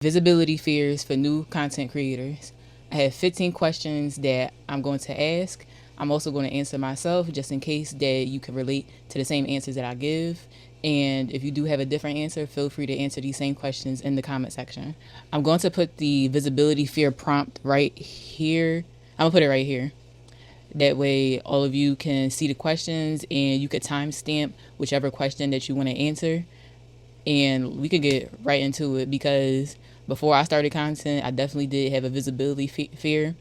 Visibility fears for new content creators. I have 15 questions that I'm going to ask. I'm also going to answer myself just in case that you can relate to the same answers that I give. And if you do have a different answer, feel free to answer these same questions in the comment section. I'm going to put the visibility fear prompt right here. I'm going to put it right here. That way, all of you can see the questions and you could timestamp whichever question that you want to answer. And we could get right into it because before I started content, I definitely did have a visibility fear,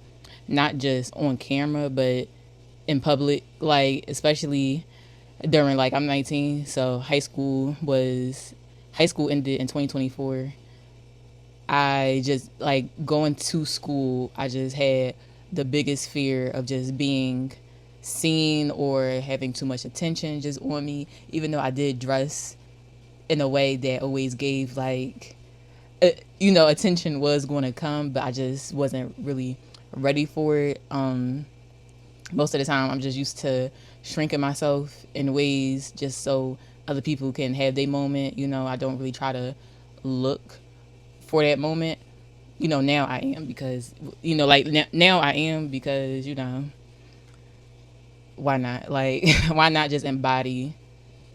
not just on camera, but in public, like especially during like I'm 19, so high school ended in 2024. I just like going to school, I just had the biggest fear of just being seen or having too much attention just on me, even though I did dress in a way that always gave like attention was going to come, but I just wasn't really ready for it. Most of the time I'm just used to shrinking myself in ways just so other people can have their moment. I don't really try to look for that moment. Now I am because like now I am because why not? Like why not just embody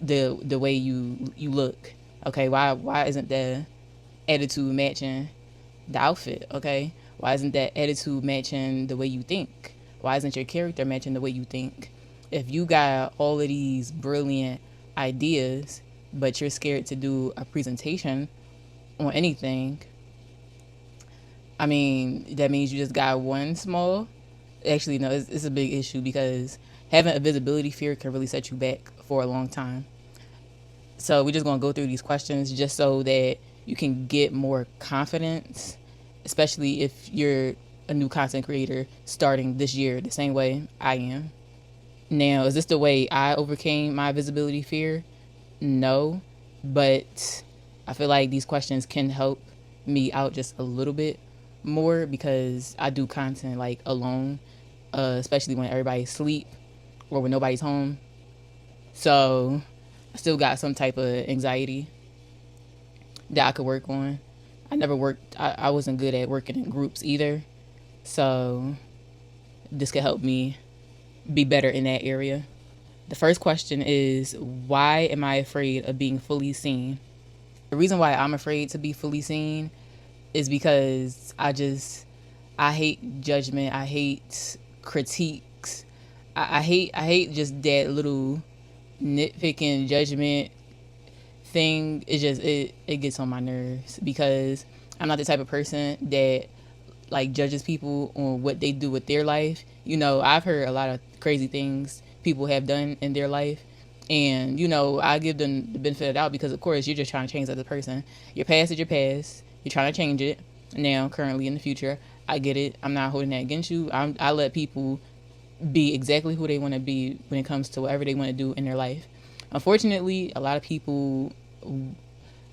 the way you look? Okay, why isn't the attitude matching the outfit? Okay, why isn't that attitude matching the way you think? Why isn't your character matching the way you think? If you got all of these brilliant ideas but you're scared to do a presentation on anything, I mean, that means you just got one small. Actually, no, it's a big issue because having a visibility fear can really set you back for a long time. So we're just going to go through these questions just so that you can get more confidence, especially if you're a new content creator starting this year the same way I am. Now, is this the way I overcame my visibility fear? No, but I feel like these questions can help me out just a little bit more because I do content like alone, especially when everybody's asleep or when nobody's home. So I still got some type of anxiety that I could work on. I wasn't good at working in groups either. So this could help me be better in that area. The first question is, why am I afraid of being fully seen? The reason why I'm afraid to be fully seen is because I hate judgment. I hate critiques. I hate just that little nitpicking judgment thing. It gets on my nerves because I'm not the type of person that like judges people on what they do with their life. I've heard a lot of crazy things people have done in their life. And, I give them the benefit of the doubt because, of course, you're just trying to change as a person. Your past is your past. You're trying to change it now, currently, in the future. I get it. I'm not holding that against you. I let people be exactly who they want to be when it comes to whatever they want to do in their life. Unfortunately, a lot of people,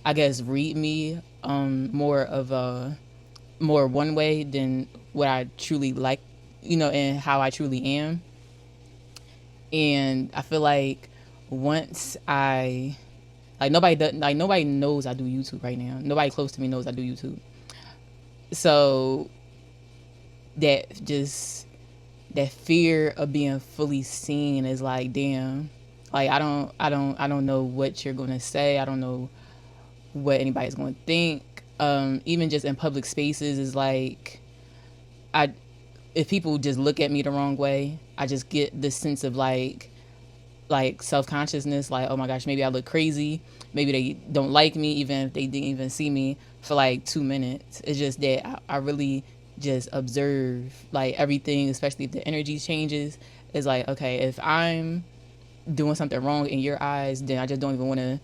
I guess, read me more one way than what I truly like, and how I truly am. And I feel like once I nobody knows I do YouTube right now. Nobody close to me knows I do YouTube. So that just that fear of being fully seen is like, damn. Like I don't know what you're gonna say. I don't know what anybody's gonna think. Even just in public spaces is like I if people just look at me the wrong way, I just get this sense of like self-consciousness, like, oh my gosh, maybe I look crazy, maybe they don't like me even if they didn't even see me for like 2 minutes. It's just that I really just observe like everything, especially if the energy changes. It's like, okay, if I'm doing something wrong in your eyes, then I just don't even want to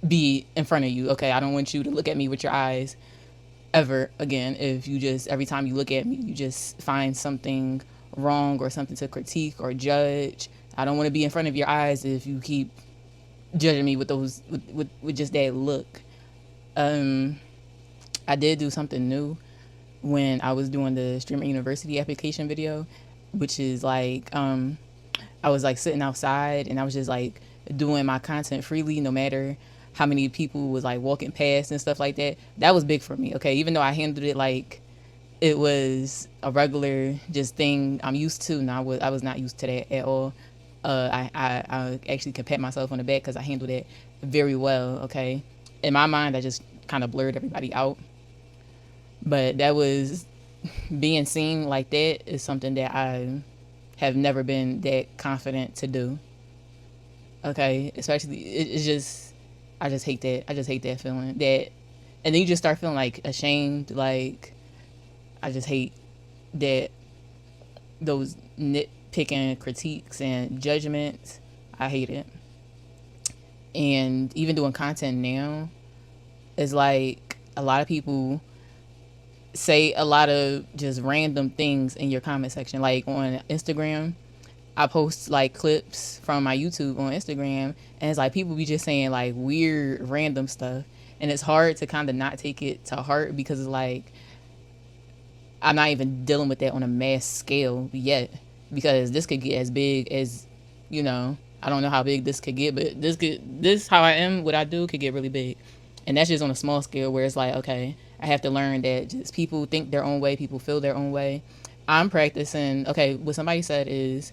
be in front of you. Okay, I don't want you to look at me with your eyes ever again. If you just every time you look at me you just find something wrong or something to critique or judge, I don't want to be in front of your eyes if you keep judging me with those with just that look. I did do something new when I was doing the Streamer University application video, which is like I was like sitting outside and I was just like doing my content freely, no matter how many people was like walking past and stuff like that. That was big for me. Okay, even though I handled it like it was a regular just thing I'm used to. No, I was not used to that at all. I actually can pat myself on the back because I handled it very well. Okay, in my mind, I just kind of blurred everybody out. But that was being seen like that is something that I have never been that confident to do. Okay, especially it's just I just hate that. I just hate that feeling that, and then you just start feeling like ashamed. Like I just hate that those nitpicking critiques and judgments. I hate it. And even doing content now is like a lot of people say a lot of just random things in your comment section. Like on Instagram, I post like clips from my YouTube on Instagram, and it's like people be just saying like weird random stuff, and it's hard to kind of not take it to heart because it's like I'm not even dealing with that on a mass scale yet, because this could get as big as, you know, I don't know how big this could get, but this how I am, what I do could get really big. And that's just on a small scale where it's like, okay, I have to learn that just people think their own way, people feel their own way. I'm practicing, okay, what somebody said is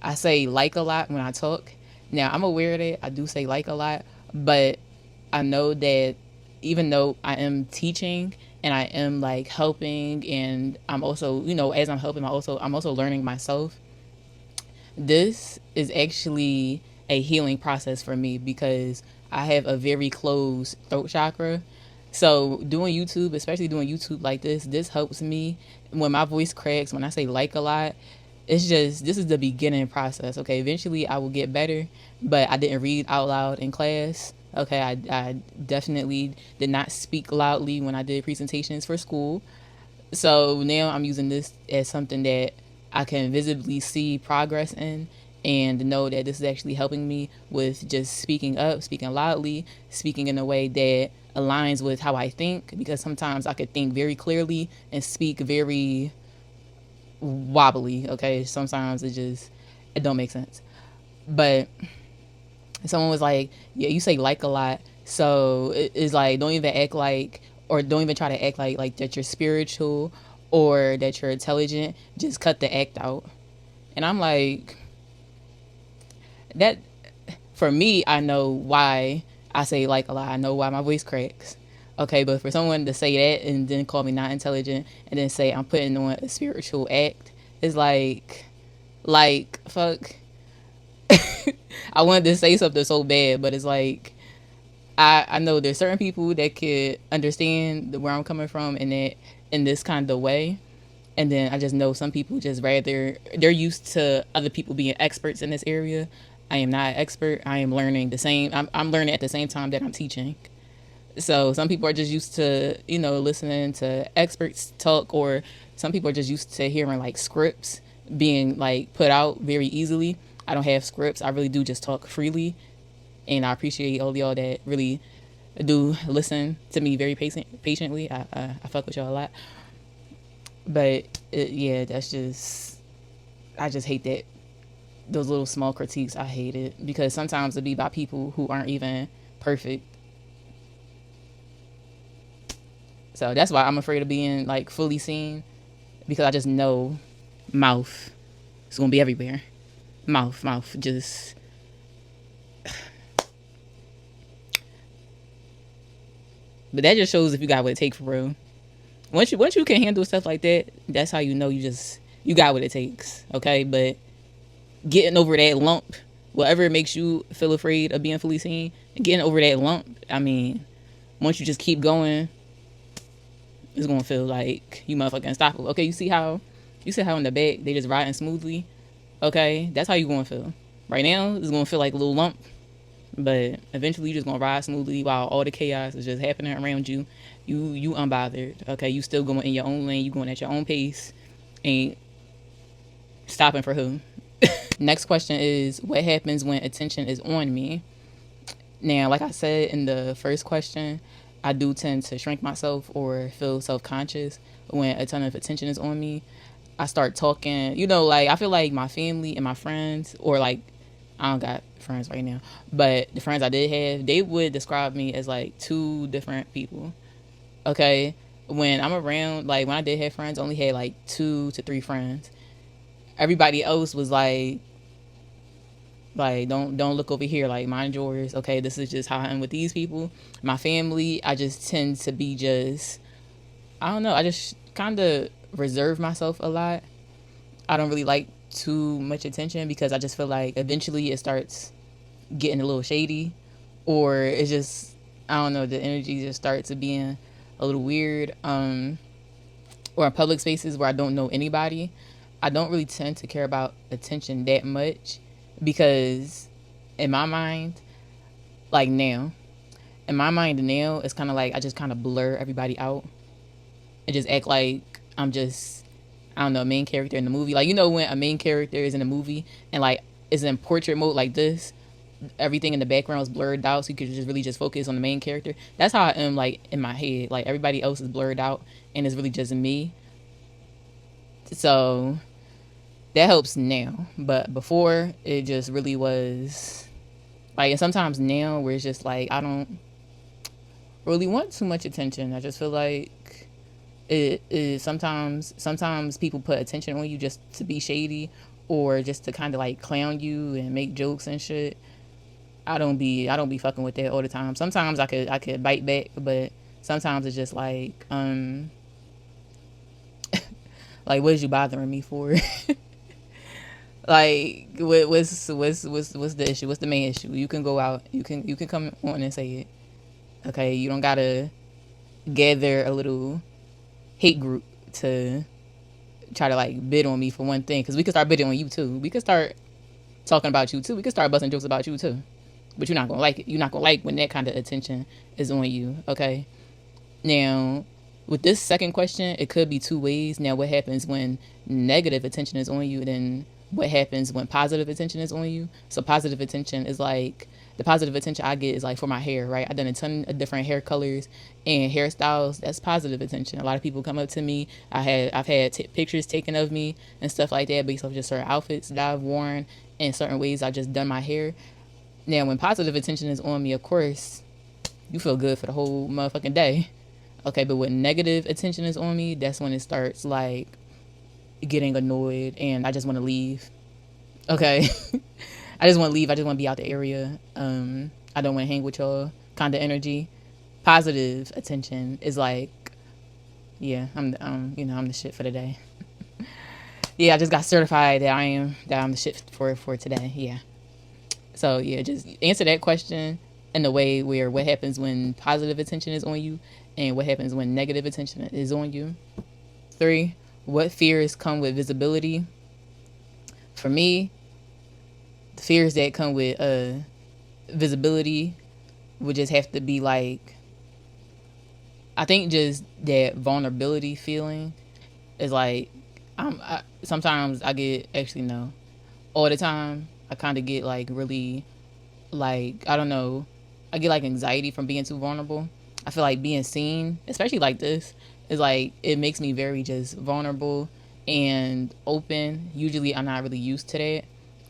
I say like a lot when I talk. Now, I'm aware that I do say like a lot, but I know that even though I am teaching and I am like helping, and I'm also, you know, as I'm helping, I'm also learning myself. This is actually a healing process for me because I have a very closed throat chakra. So doing YouTube, especially doing YouTube like this helps me when my voice cracks, when I say like a lot. It's just, this is the beginning process. Okay, eventually I will get better, but I didn't read out loud in class. Okay, I definitely did not speak loudly when I did presentations for school. So now I'm using this as something that I can visibly see progress in, and know that this is actually helping me with just speaking up, speaking loudly, speaking in a way that aligns with how I think, because sometimes I could think very clearly and speak very wobbly. Okay, sometimes it don't make sense. But someone was like, yeah, you say like a lot, so it's like don't even act like, or don't even try to act like that you're spiritual or that you're intelligent. Just cut the act out. And I'm like, that, for me, I know why I say like a lot. I know why my voice cracks. Okay, but for someone to say that and then call me not intelligent and then say I'm putting on a spiritual act, is like fuck. I wanted to say something so bad, but it's like I know there's certain people that could understand where I'm coming from in that, in this kind of way. And then I just know some people just rather, they're used to other people being experts in this area. I am not an expert. I am learning the same. I'm learning at the same time that I'm teaching. So some people are just used to, you know, listening to experts talk, or some people are just used to hearing like scripts being like put out very easily. I don't have scripts. I really do just talk freely, and I appreciate all y'all that really do listen to me very patiently. I fuck with y'all a lot, but yeah, that's just, I just hate that, those little small critiques. I hate it because sometimes it be by people who aren't even perfect. So that's why I'm afraid of being like fully seen, because I just know mouth is gonna be everywhere. Mouth, just. But that just shows if you got what it takes for real. Once you can handle stuff like that, that's how you know you got what it takes. Okay, but getting over that lump, whatever makes you feel afraid of being fully seen, getting over that lump. I mean, once you just keep going, it's gonna feel like you motherfucking unstoppable. Okay, you see how in the back they just riding smoothly. Okay, that's how you gonna feel. Right now, it's gonna feel like a little lump, but eventually you're just gonna ride smoothly while all the chaos is just happening around you. You unbothered. Okay, you still going in your own lane. You going at your own pace, ain't stopping for who. Next question is, what happens when attention is on me? Now, like I said in the first question, I do tend to shrink myself or feel self-conscious when a ton of attention is on me. I start talking, you know, like I feel like my family and my friends, or like I don't got friends right now, but the friends I did have, they would describe me as like two different people. Okay, when I'm around, like when I did have friends, I only had like 2 to 3 friends. Everybody else was like don't look over here, like mind yours. Okay, this is just how I am with these people. My family, I just tend to be just, I don't know, I just kind of reserve myself a lot. I don't really like too much attention because I just feel like eventually it starts getting a little shady, or it's just, I don't know, the energy just starts to being a little weird. Or in public spaces where I don't know anybody, I don't really tend to care about attention that much because in my mind, like now, in my mind now, it's kind of like I just kind of blur everybody out and just act like I'm just, I don't know, a main character in the movie. Like, you know, when a main character is in a movie and like is in portrait mode like this, everything in the background is blurred out so you could just really just focus on the main character. That's how I am like in my head. Like everybody else is blurred out and it's really just me. So that helps now. But before it just really was like, and sometimes now where it's just like I don't really want too much attention. I just feel like it is sometimes people put attention on you just to be shady or just to kind of like clown you and make jokes and shit. I don't be fucking with that all the time. Sometimes I could bite back, but sometimes it's just like what is you bothering me for? Like what's the issue? What's the main issue? You can go out. You can come on and say it. Okay, you don't gotta gather a little hate group to try to like bid on me for one thing. Because we could start bidding on you too. We could start talking about you too. We could start busting jokes about you too. But you're not gonna like it. You're not gonna like when that kind of attention is on you. Okay. Now, with this second question, it could be two ways. Now, what happens when negative attention is on you? Then what happens when positive attention is on you? So positive attention is like the positive attention I get is like for my hair, right? I've done a ton of different hair colors and hairstyles. That's positive attention. A lot of people come up to me. I've had pictures taken of me and stuff like that based off just certain outfits that I've worn and certain ways I've just done my hair. Now, when positive attention is on me, of course, you feel good for the whole motherfucking day. Okay, but when negative attention is on me, that's when it starts like getting annoyed and I just want to leave. Okay. I just want to leave. I just want to be out the area. I don't want to hang with y'all kind of energy. Positive attention is like, yeah, I'm the shit for the day. Yeah, I just got certified that I'm the shit for today. Yeah. So yeah, just answer that question in a way where what happens when positive attention is on you and what happens when negative attention is on you. 3, what fears come with visibility? For me, the fears that come with visibility would just have to be like, I think just that vulnerability feeling is like, sometimes I get, actually no, all the time I kind of get like really, like, I don't know, I get like anxiety from being too vulnerable. I feel like being seen, especially like this, is like it makes me very just vulnerable and open. Usually I'm not really used to that.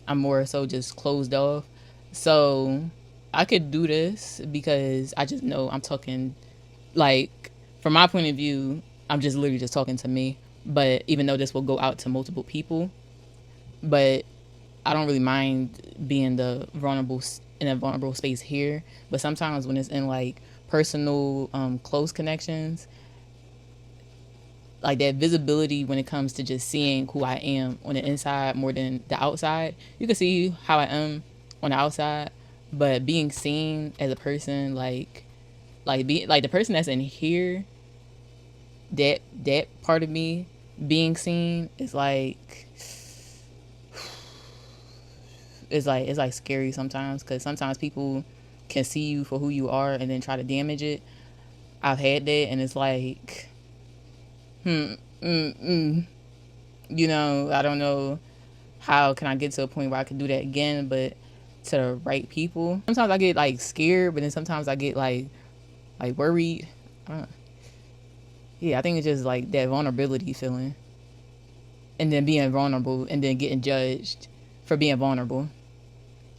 I'm more so just closed off. So I could do this because I just know I'm talking, like, from my point of view, I'm just literally just talking to me. But even though this will go out to multiple people, but I don't really mind being the vulnerable in a vulnerable space here. But sometimes when it's in like personal, close connections, like that visibility when it comes to just seeing who I am on the inside more than the outside. You can see how I am on the outside, but being seen as a person, be like the person that's in here, that part of me being seen is like, it's like scary sometimes because sometimes people can see you for who you are and then try to damage it. I've had that and it's like, I don't know how can I get to a point where I can do that again, but to the right people. Sometimes I get like scared, but then sometimes I get like worried. Yeah, I think it's just like that vulnerability feeling, and then being vulnerable, and then getting judged for being vulnerable.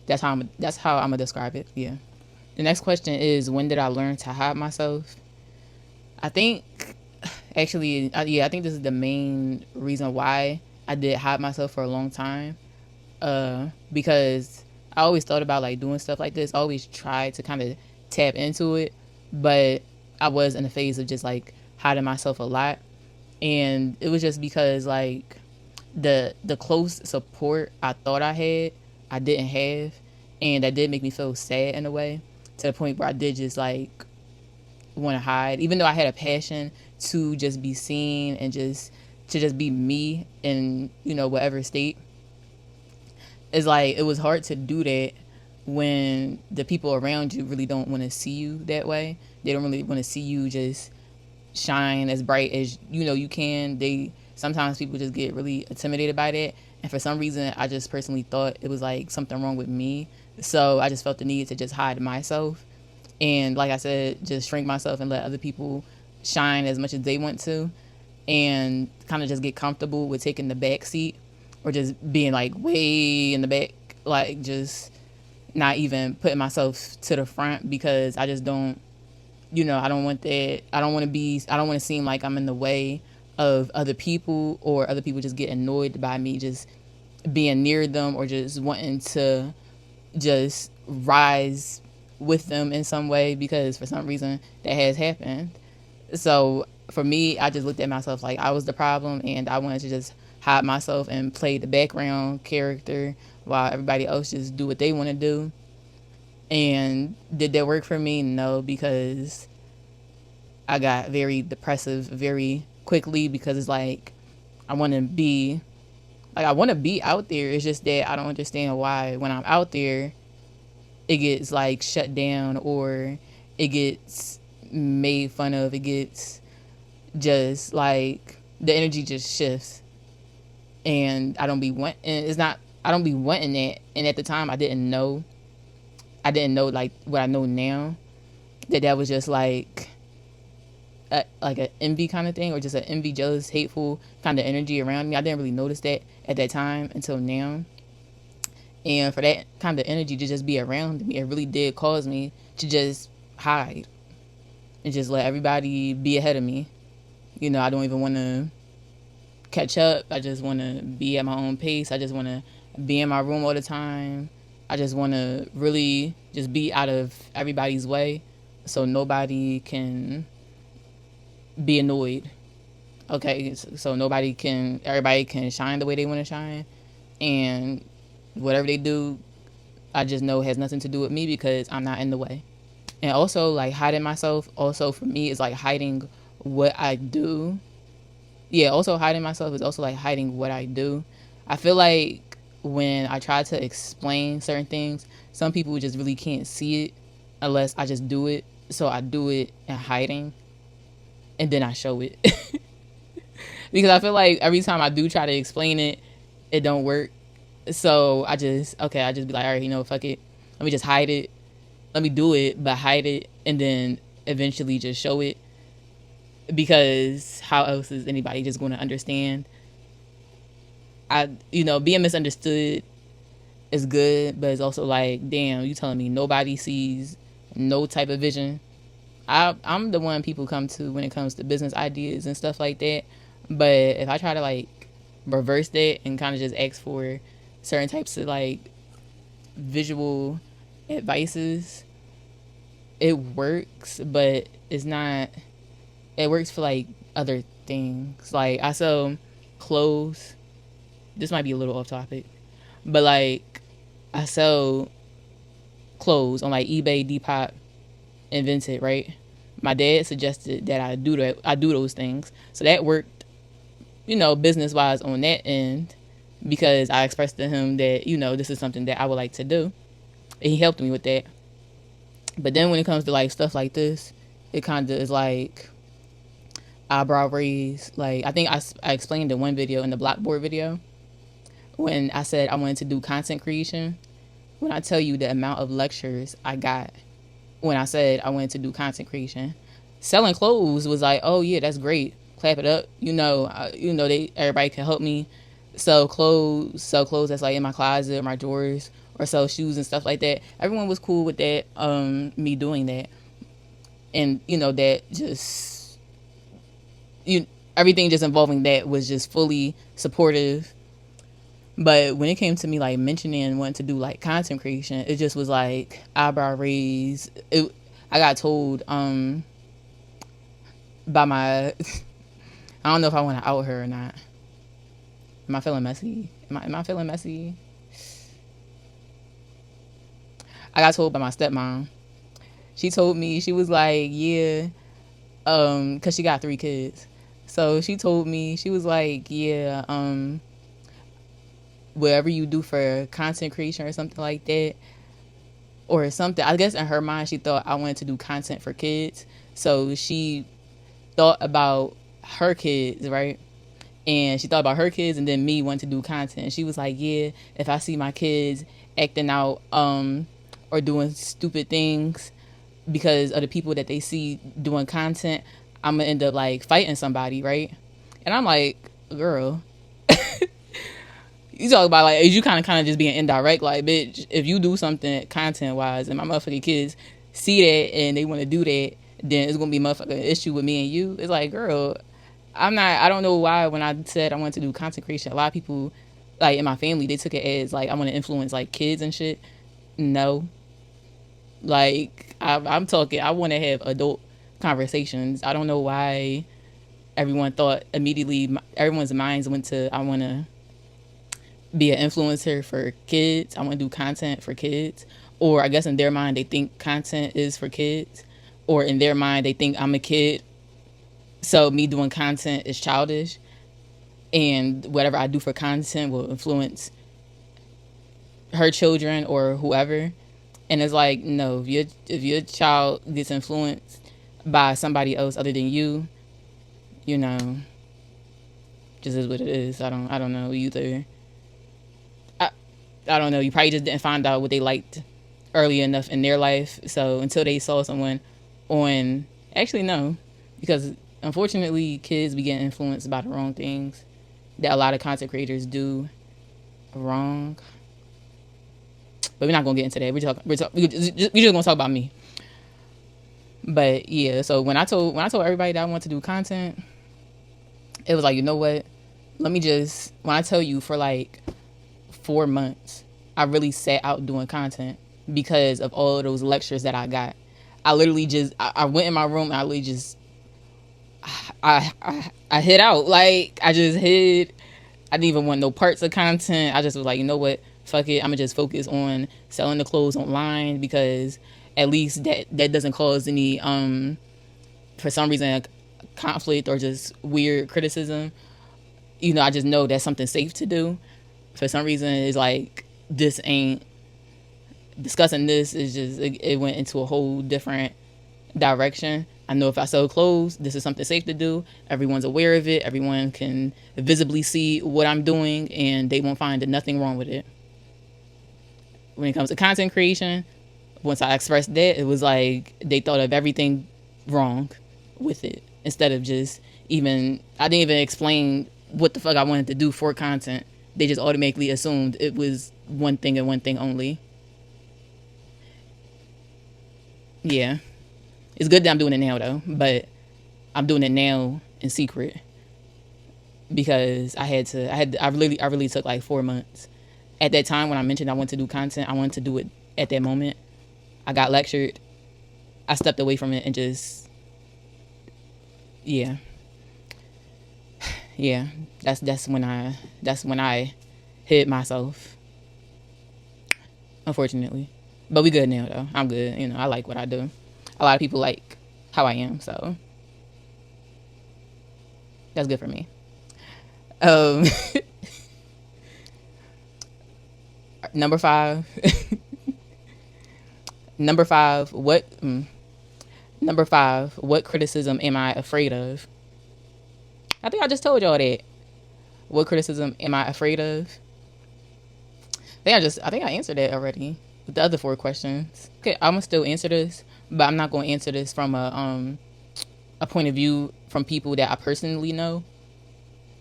That's how I'm gonna describe it. Yeah. The next question is, when did I learn to hide myself? I think actually, yeah, I think this is the main reason why I did hide myself for a long time. Because I always thought about like doing stuff like this. I always tried to kind of tap into it, but I was in a phase of just like hiding myself a lot, and it was just because like the close support I thought I had, I didn't have, and that did make me feel sad in a way, to the point where I did just like want to hide, even though I had a passion to just be seen and just be me in whatever state. It's like it was hard to do that when the people around you really don't want to see you that way. They don't really want to see you just shine as bright as you can. They sometimes people just get really intimidated by that, and for some reason I just personally thought it was like something wrong with me, so I just felt the need to just hide myself, and like I said, just shrink myself and let other people shine as much as they want to, and kind of just get comfortable with taking the back seat, or just being like way in the back, like just not even putting myself to the front, because I just don't, I don't want that. I don't want to seem like I'm in the way of other people, or other people just get annoyed by me just being near them, or just wanting to just rise with them in some way, because for some reason that has happened. So for me, I just looked at myself like I was the problem, and I wanted to just hide myself and play the background character while everybody else just do what they want to do. And did that work for me? No, because I got very depressive very quickly, because it's like I want to be out there. It's just that I don't understand why when I'm out there it gets like shut down, or it gets made fun of. It gets just like the energy just shifts, and I don't be wanting that. And at the time I didn't know like what I know now, that was just like an envy kind of thing, or just an envy, jealous, hateful kind of energy around me. I didn't really notice that at that time until now. And for that kind of energy to just be around me, it really did cause me to just hide and just let everybody be ahead of me. I don't even want to catch up. I just want to be at my own pace. I just want to be in my room all the time. I just want to really just be out of everybody's way, so nobody can be annoyed. Okay, so everybody can shine the way they want to shine, and whatever they do, I just know has nothing to do with me, because I'm not in the way. And also, like, hiding myself also for me is like hiding what I do. Yeah, also hiding myself is also like hiding what I do. I feel like when I try to explain certain things, some people just really can't see it unless I just do it. So I do it in hiding, and then I show it. Because I feel like every time I do try to explain it, it don't work. So I just be like, all right, fuck it. Let me just hide it. Let me do it, but hide it, and then eventually just show it. Because how else is anybody just going to understand? Being misunderstood is good, but it's also like, damn, you telling me nobody sees no type of vision? I'm the one people come to when it comes to business ideas and stuff like that. But if I try to like reverse that and kind of just ask for certain types of like visual advices, it works, but it's not. It works for like other things. Like I sell clothes. This might be a little off topic, but like I sell clothes on like eBay, Depop, and Vinted, right? My dad suggested that I do that. I do those things, so that worked, business wise on that end, because I expressed to him that this is something that I would like to do, and he helped me with that. But then when it comes to like stuff like this, it kind of is like eyebrow raise. Like I think I explained in one video, in the Blockboard video, when I said I wanted to do content creation. When I tell you the amount of lectures I got when I said I wanted to do content creation, selling clothes was like, oh yeah, that's great, clap it up. Everybody can help me sell clothes that's like in my closet or my drawers, or sell shoes and stuff like that. Everyone was cool with that, me doing that. And, that just, you everything just involving that was just fully supportive. But when it came to me like mentioning wanting to do like content creation, it just was like eyebrow raise. I got told by my I don't know if I want to out her or not. Am I feeling messy? Am I feeling messy? I got told by my stepmom. She told me, she was like, yeah, cause she got 3 kids. So she told me, she was like, yeah, whatever you do for content creation or something like that, or something. I guess in her mind, she thought I wanted to do content for kids. So she thought about her kids, right? And she thought about her kids and then me wanting to do content. She was like, yeah, if I see my kids acting out or doing stupid things because of the people that they see doing content, I'm gonna end up like fighting somebody, right? And I'm like, girl, you talk about like you kind of just being indirect, like, bitch, if you do something content wise and my motherfucking kids see that and they want to do that, then it's gonna be a motherfucking issue with me and you. It's like, girl, I don't know why when I said I wanted to do content creation, a lot of people like in my family, they took it as like I want to influence like kids and shit. No, like I'm talking, I want to have adult conversations. I don't know why everyone thought immediately, everyone's minds went to I want to be an influencer for kids. I want to do content for kids. Or I guess in their mind, they think content is for kids. Or in their mind, they think I'm a kid. So me doing content is childish. And whatever I do for content will influence her children or whoever. And it's like, no, if your child gets influenced by somebody else other than you, just is what it is. I don't know either. I don't know. You probably just didn't find out what they liked early enough in their life. So until they saw someone on, actually no, because unfortunately kids be getting influenced by the wrong things that a lot of content creators do wrong. But we're not gonna get into that. We're just gonna talk about me. But yeah, so when I told everybody that I want to do content, it was like, you know what? Let me just, when I tell you for like 4 months, I really sat out doing content because of all of those lectures that I got. I literally just, I went in my room and I literally just, I hid out. Like, I just hid. I didn't even want no parts of content. I just was like, you know what? Fuck it. I'm going to just focus on selling the clothes online because at least that doesn't cause any, for some reason, conflict or just weird criticism. I just know that's something safe to do. For some reason, it's like, this ain't, discussing this is just, it went into a whole different direction. I know if I sell clothes, this is something safe to do. Everyone's aware of it. Everyone can visibly see what I'm doing and they won't find nothing wrong with it. When it comes to content creation, once I expressed that, it was like they thought of everything wrong with it. Instead of just I didn't even explain what the fuck I wanted to do for content. They just automatically assumed it was one thing and one thing only. Yeah. It's good that I'm doing it now though, but I'm doing it now in secret because I really took like 4 months. At that time when I mentioned I wanted to do content, I wanted to do it at that moment. I got lectured. I stepped away from it and just, yeah. Yeah, that's when I hid myself. Unfortunately. But we good now though. I'm good. I like what I do. A lot of people like how I am, so that's good for me. Number 5. Number 5, what criticism am I afraid of? I think I just told y'all that. What criticism am I afraid of? I think I answered that already with the other 4 questions. Okay, I'm gonna still answer this, but I'm not gonna answer this from a point of view from people that I personally know,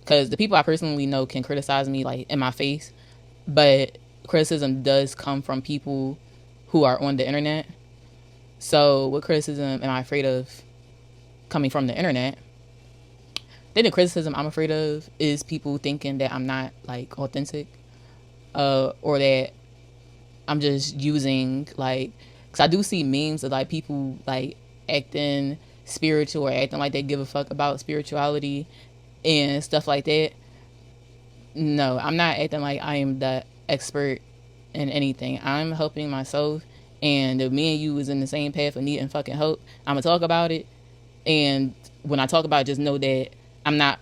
because the people I personally know can criticize me like in my face, but criticism does come from people who are on the internet. So what criticism am I afraid of coming from the internet? Then the criticism I'm afraid of is people thinking that I'm not like authentic, or that I'm just using like, because I do see memes of like people like acting spiritual or acting like they give a fuck about spirituality and stuff like that. No, I'm not acting like I am the expert in anything. I'm helping myself, and if me and you is in the same path of needing fucking help, I'm gonna talk about it. And when I talk about it, just know that I'm not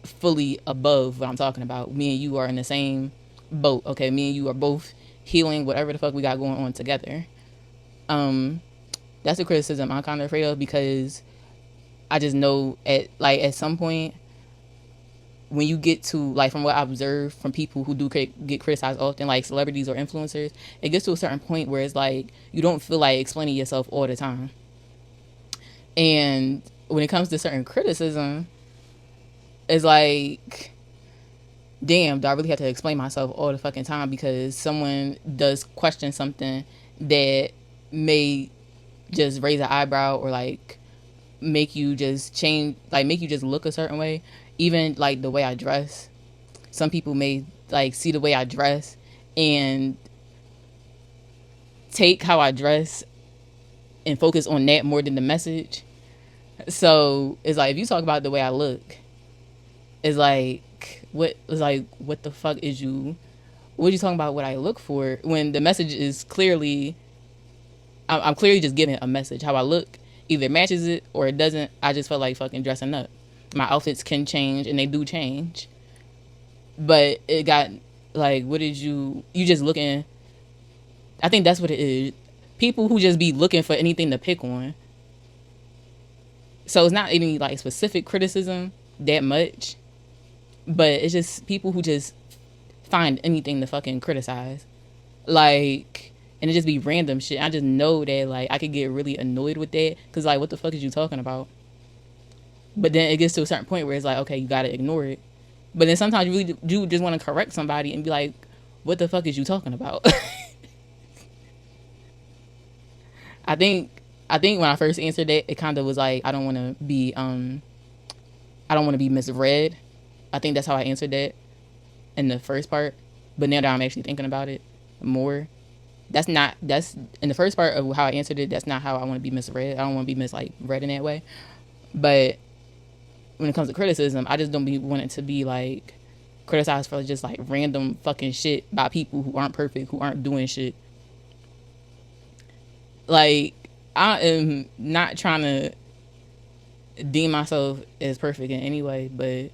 fully above what I'm talking about. Me and you are in the same boat. Okay, me and you are both healing whatever the fuck we got going on together. That's a criticism I'm kind of afraid of, because I just know at some point when you get to, like, from what I observe from people who do get criticized often, like celebrities or influencers, it gets to a certain point where it's like you don't feel like explaining yourself all the time. And when it comes to certain criticism, it's like, damn, do I really have to explain myself all the fucking time because someone does question something that may just raise an eyebrow or like make you just change, like make you just look a certain way. Even like the way I dress, some people may like see the way I dress and take how I dress and focus on that more than the message. So it's like, if you talk about the way I look, it's like, what the fuck is you, what are you talking about what I look for, when the message is clearly, I'm clearly just giving a message. How I look either matches it or it doesn't. I just felt like fucking dressing up. My outfits can change, and they do change, but it got like, what did you just looking, I think that's what it is. People who just be looking for anything to pick on. So it's not any like specific criticism that much, but it's just people who just find anything to fucking criticize. Like, and it just be random shit. I just know that like I could get really annoyed with that, because like, what the fuck is you talking about? But then it gets to a certain point where it's like, okay, you gotta ignore it. But then sometimes you really do just want to correct somebody and be like, what the fuck is you talking about? I think when I first answered that, it kind of was like, I don't want to be misread. I think that's how I answered that in the first part. But now that I'm actually thinking about it more, that's in the first part of how I answered it, that's not how I want to be misread. I don't want to be read in that way. But when it comes to criticism, I just don't be wanting to be like criticized for just like random fucking shit by people who aren't perfect, who aren't doing shit. Like, I am not trying to deem myself as perfect in any way, but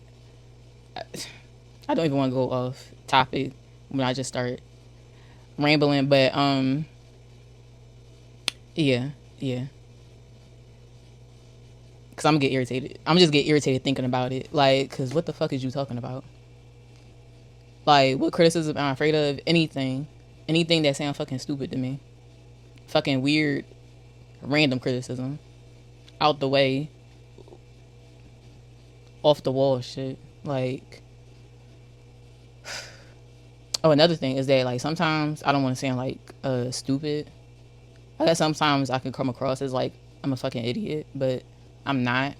I don't even want to go off topic when I just start rambling. But yeah, because I'm gonna get irritated. I'm just get irritated thinking about it. Like, because what the fuck is you talking about? Like, what criticism am I afraid of? Anything that sounds fucking stupid to me. Fucking weird, random criticism. Out the way. Off the wall shit. Like, oh, another thing is that like sometimes I don't want to sound like stupid. I guess sometimes I can come across as like I'm a fucking idiot, but I'm not.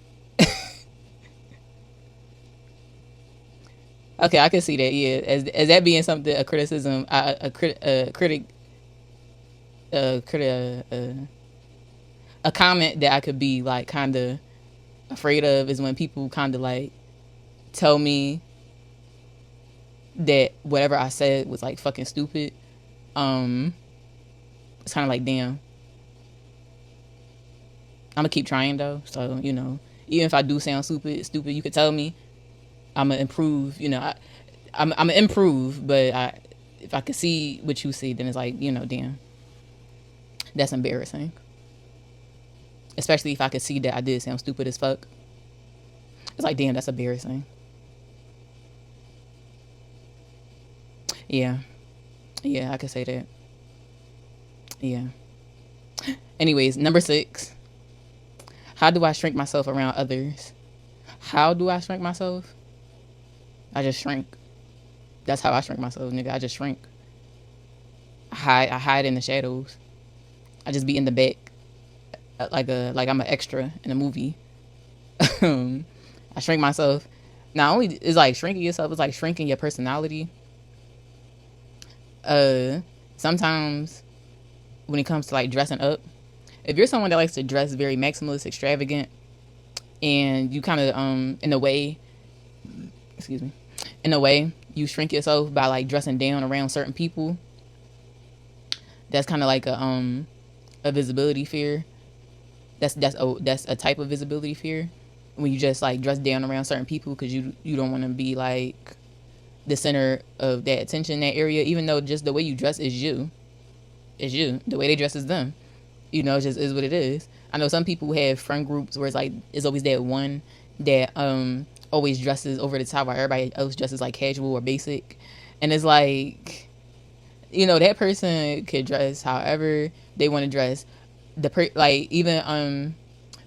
Okay, I can see that. Yeah, as that being something, a criticism, a comment that I could be like kind of afraid of is when people kind of like tell me that whatever I said was like fucking stupid. It's kind of like, damn. I'm gonna keep trying though. So, you know, even if I do sound stupid, you could tell me. I'm gonna improve. You know, I'm gonna improve. But if I could see what you see, then it's like, you know, damn, that's embarrassing. Especially if I could see that I did sound stupid as fuck. It's like, damn, that's embarrassing. Yeah, I could say that. Yeah. Anyways, number 6. How do I shrink myself around others? How do I shrink myself? I just shrink. That's how I shrink myself, nigga. I just shrink. I hide in the shadows. I just be in the back, like I'm an extra in a movie. I shrink myself. Not only is like shrinking yourself, it's like shrinking your personality. Sometimes when it comes to like dressing up, if you're someone that likes to dress very maximalist, extravagant, and you kind of in a way, excuse me, in a way you shrink yourself by like dressing down around certain people. That's kind of like a visibility fear. That's a type of visibility fear, when you just like dress down around certain people because you don't want to be like the center of that attention in that area, even though just the way you dress is you. It's you. The way they dress is them. You know, it just is what it is. I know some people have friend groups where it's like it's always that one that always dresses over the top while everybody else dresses like casual or basic. And it's like, you know, that person could dress however they want to dress. Like even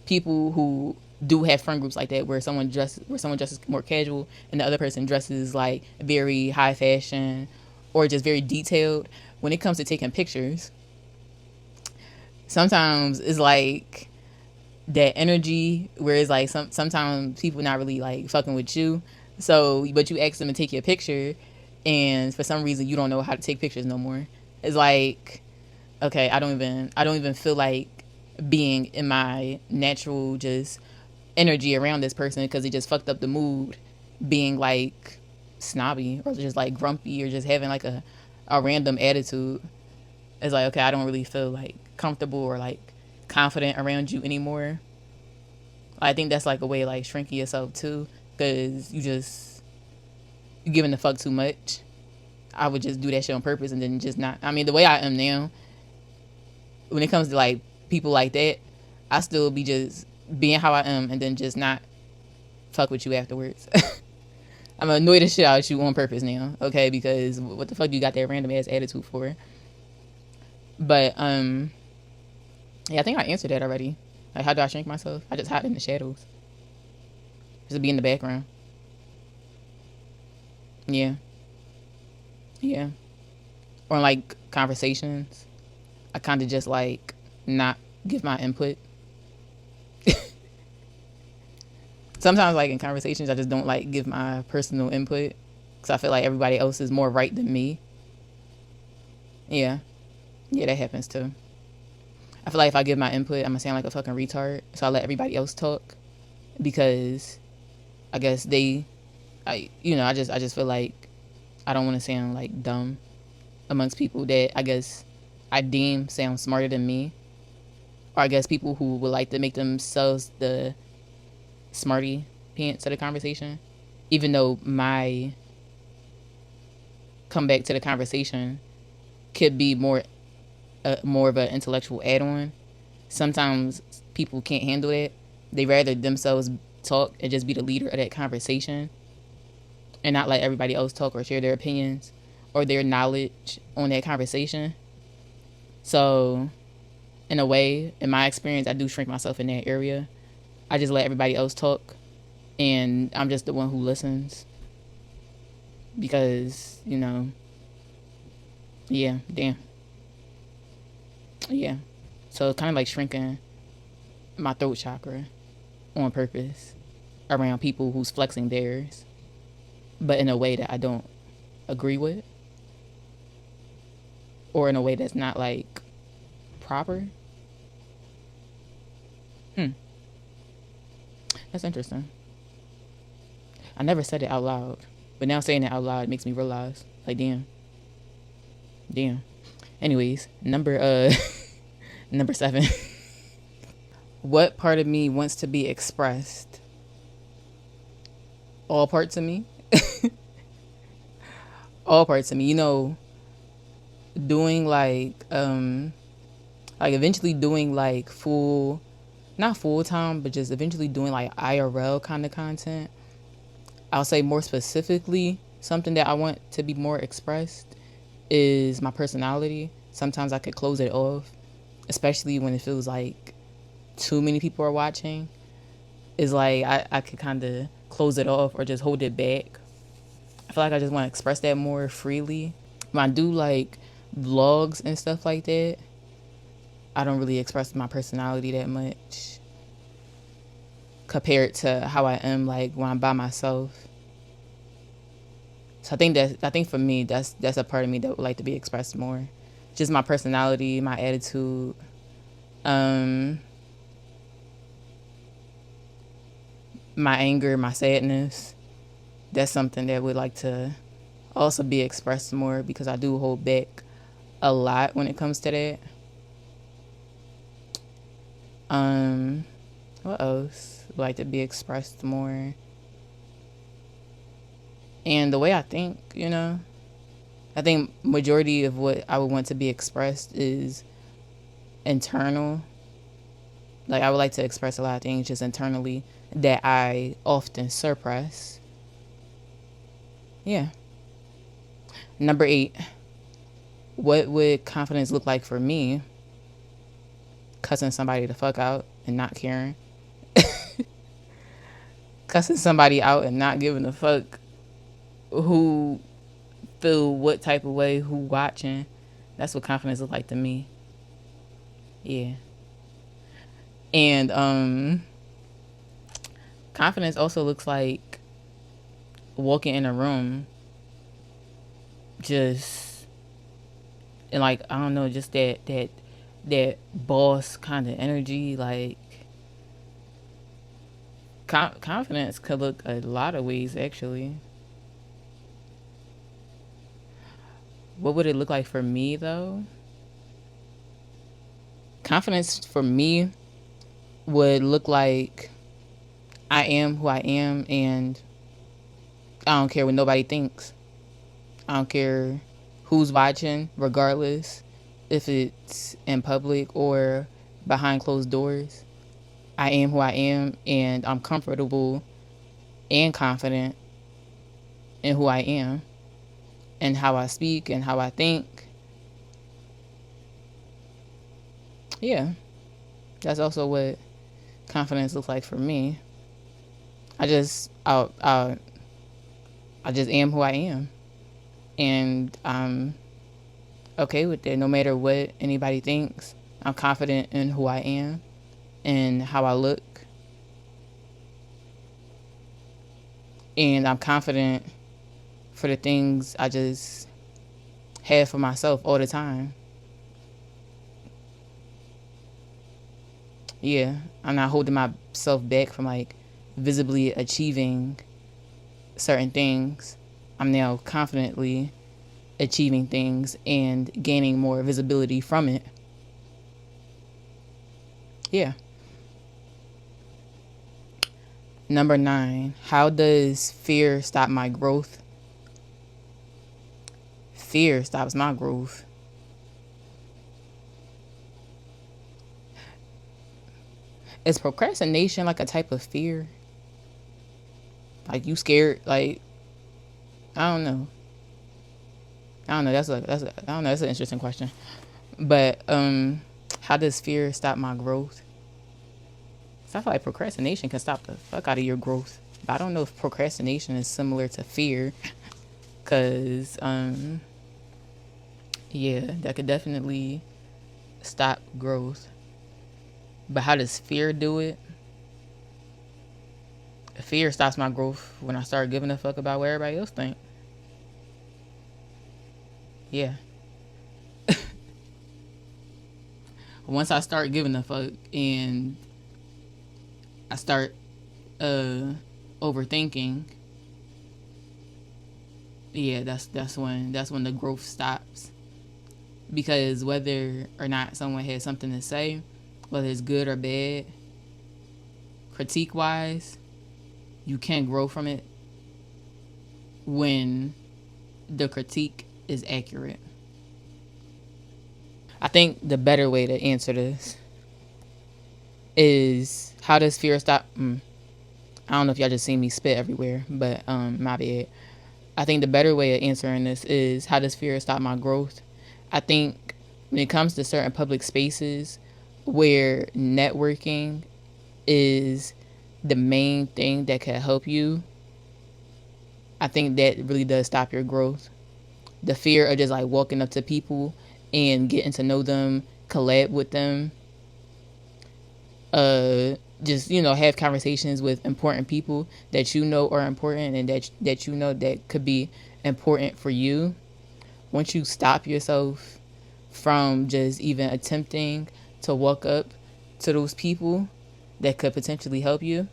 people who do have friend groups like that where someone dresses more casual and the other person dresses like very high fashion or just very detailed. When it comes to taking pictures, sometimes it's like that energy where it's like sometimes people not really like fucking with you. So, but you ask them to take your picture, and for some reason you don't know how to take pictures no more. It's like, okay, I don't even feel like being in my natural just energy around this person because they just fucked up the mood, being like snobby or just like grumpy or just having like a random attitude. It's like, okay, I don't really feel like comfortable or like confident around you anymore. I think that's like a way of like shrinking yourself too, because you giving the fuck too much. I would just do that shit on purpose and then just not. I mean, the way I am now, when it comes to like people like that, I still be just being how I am and then just not fuck with you afterwards. I'm gonna annoy the shit out of you on purpose now, okay? Because what the fuck you got that random ass attitude for? But yeah, I think I answered that already. Like, how do I shrink myself? I just hide in the shadows, just be in the background. Yeah, yeah. Or in, like conversations, I kind of just like not give my input. Sometimes like in conversations, I just don't like give my personal input because I feel like everybody else is more right than me. Yeah, yeah, that happens too. I feel like if I give my input, I'm gonna sound like a fucking retard. So I let everybody else talk because I guess I just feel like I don't want to sound like dumb amongst people that I guess I deem sound smarter than me, or I guess people who would like to make themselves the smarty pants of the conversation, even though my comeback to the conversation could be more of an intellectual add-on. Sometimes people can't handle that. They rather themselves talk and just be the leader of that conversation and not let everybody else talk or share their opinions or their knowledge on that conversation. So in a way, in my experience, I do shrink myself in that area. I just let everybody else talk and I'm just the one who listens because, you know, yeah, damn. Yeah. So kind of like shrinking my throat chakra on purpose around people who's flexing theirs, but in a way that I don't agree with or in a way that's not like proper. That's interesting. I never said it out loud, but now saying it out loud makes me realize, like, damn. Anyways, number 7. What part of me wants to be expressed? All parts of me. All parts of me. You know, doing like eventually doing like not full time, but just eventually doing like IRL kind of content. I'll say more specifically, something that I want to be more expressed is my personality. Sometimes I could close it off, especially when it feels like too many people are watching. It's like I could kind of close it off or just hold it back. I feel like I just want to express that more freely. When I do like vlogs and stuff like that, I don't really express my personality that much compared to how I am like when I'm by myself. So I think for me that's a part of me that would like to be expressed more. Just my personality, my attitude, um, my anger, my sadness. That's something that would like to also be expressed more because I do hold back a lot when it comes to that. Um, what else would like to be expressed more? And the way I think, I think majority of what I would want to be expressed is internal. Like I would like to express a lot of things just internally that I often suppress. Yeah. Number 8. What would confidence look like for me? Cussing somebody the fuck out and not caring. Cussing somebody out and not giving a fuck who feel what type of way, who watching. That's what confidence look like to me. Yeah. And confidence also looks like walking in a room just and like I don't know, just that boss kind of energy. Like confidence could look a lot of ways actually. What would it look like for me though? Confidence for me would look like I am who I am and I don't care what nobody thinks. I don't care who's watching, regardless if it's in public or behind closed doors. I am who I am and I'm comfortable and confident in who I am and how I speak and how I think. Yeah, that's also what confidence looks like for me. I just I just am who I am, and I'm okay with it. No matter what anybody thinks, I'm confident in who I am and how I look, and I'm confident for the things I just have for myself all the time. Yeah, I'm not holding myself back from like visibly achieving certain things. I'm now confidently achieving things and gaining more visibility from it. Yeah. Number 9, how does fear stop my growth? Fear stops my growth. Is procrastination like a type of fear? Like you scared? Like I don't know. I don't know. I don't know. That's an interesting question. But how does fear stop my growth? So I feel like procrastination can stop the fuck out of your growth. But I don't know if procrastination is similar to fear, cause yeah, that could definitely stop growth. But how does fear do it? Fear stops my growth when I start giving a fuck about what everybody else think. Yeah. Once I start giving a fuck and I start overthinking, yeah, that's when the growth stops. Because whether or not someone has something to say, whether it's good or bad, critique wise, you can grow from it when the critique is accurate. I think the better way to answer this is how does fear stop? I don't know if y'all just seen me spit everywhere, but my bad. I think the better way of answering this is how does fear stop my growth? I think when it comes to certain public spaces where networking is the main thing that can help you, I think that really does stop your growth. The fear of just like walking up to people and getting to know them, collab with them, just have conversations with important people that you know are important and that you know that could be important for you. Once you stop yourself from just even attempting to walk up to those people that could potentially help you,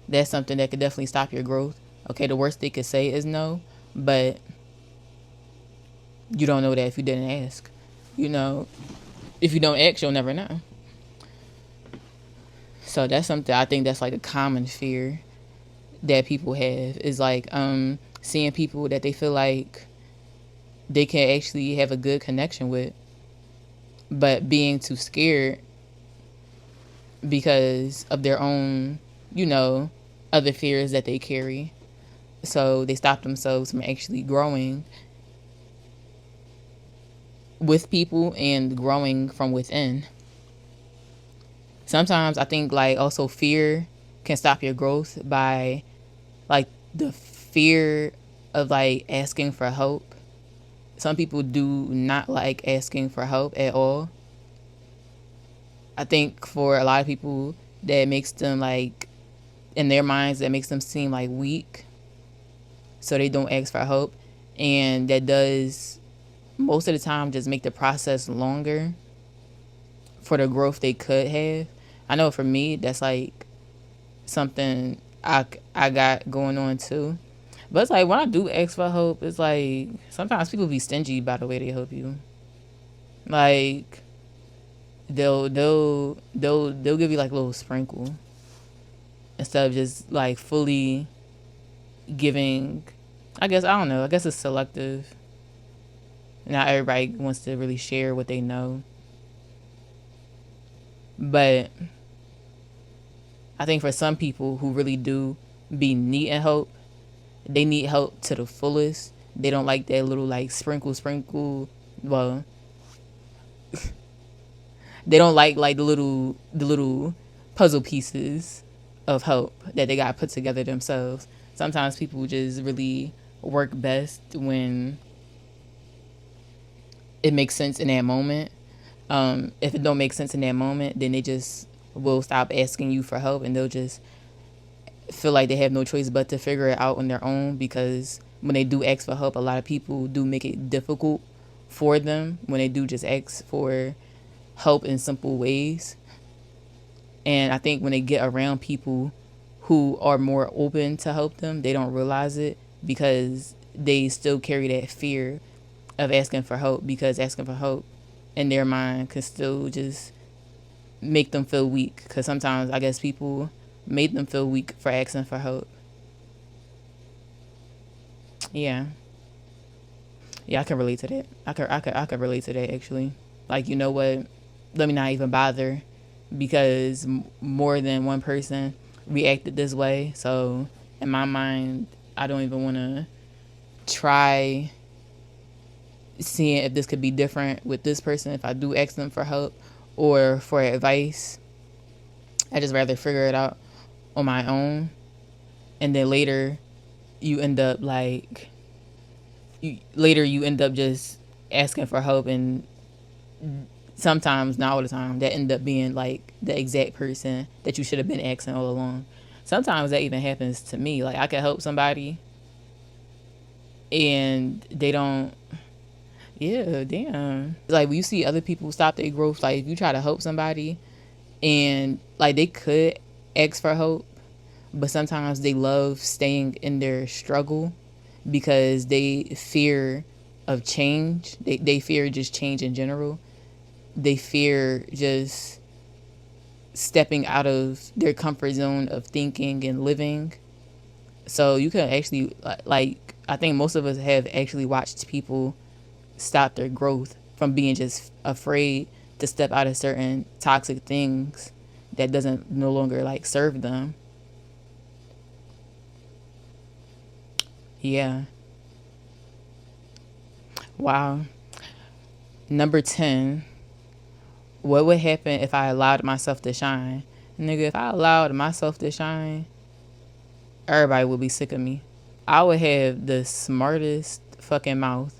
that's something that could definitely stop your growth. Okay, the worst they could say is no, but you don't know that if you didn't ask. If you don't ask, you'll never know. So that's something I think that's like a common fear that people have, is like seeing people that they feel like they can actually have a good connection with, but being too scared because of their own, other fears that they carry. So they stop themselves from actually growing with people and growing from within. Sometimes I think like also fear can stop your growth by like the fear of like asking for help. Some people do not like asking for help at all. I think for a lot of people that makes them like, in their minds, that makes them seem like weak. So they don't ask for help. And that does most of the time just make the process longer for the growth they could have. I know for me, that's like something I got going on too. But it's like when I do ask for help, it's like sometimes people be stingy by the way they help you. Like they'll give you like a little sprinkle instead of just like fully giving. I guess I don't know. I guess it's selective. Not everybody wants to really share what they know. But I think for some people who really do be needing help, they need help to the fullest. They don't like that little like sprinkle. Well, they don't like the little puzzle pieces of help that they got put together themselves. Sometimes people just really work best when it makes sense in that moment. If it don't make sense in that moment, then they just will stop asking you for help, and they'll just feel like they have no choice but to figure it out on their own, because when they do ask for help, a lot of people do make it difficult for them when they do just ask for help in simple ways. And I think when they get around people who are more open to help them, they don't realize it because they still carry that fear of asking for help, because asking for help in their mind can still just make them feel weak, because sometimes I guess people made them feel weak for asking for help. Yeah. Yeah, I can relate to that. I could relate to that actually. Like, you know what? Let me not even bother, because more than one person reacted this way. So in my mind, I don't even want to try seeing if this could be different with this person if I do ask them for help or for advice. I just rather figure it out on my own. And then later you end up like you end up just asking for help, and sometimes, not all the time, that end up being like the exact person that you should have been asking all along. Sometimes that even happens to me. Like I could help somebody and they don't. Yeah, damn. Like when you see other people stop their growth, like if you try to help somebody and like they could ask for help, but sometimes they love staying in their struggle because they fear of change. They fear just change in general. They fear just stepping out of their comfort zone of thinking and living. So you can actually, like, I think most of us have actually watched people stop their growth from being just afraid to step out of certain toxic things that doesn't no longer like serve them. Yeah. Wow. Number 10. What would happen if I allowed myself to shine? Nigga, if I allowed myself to shine, everybody would be sick of me. I would have the smartest fucking mouth.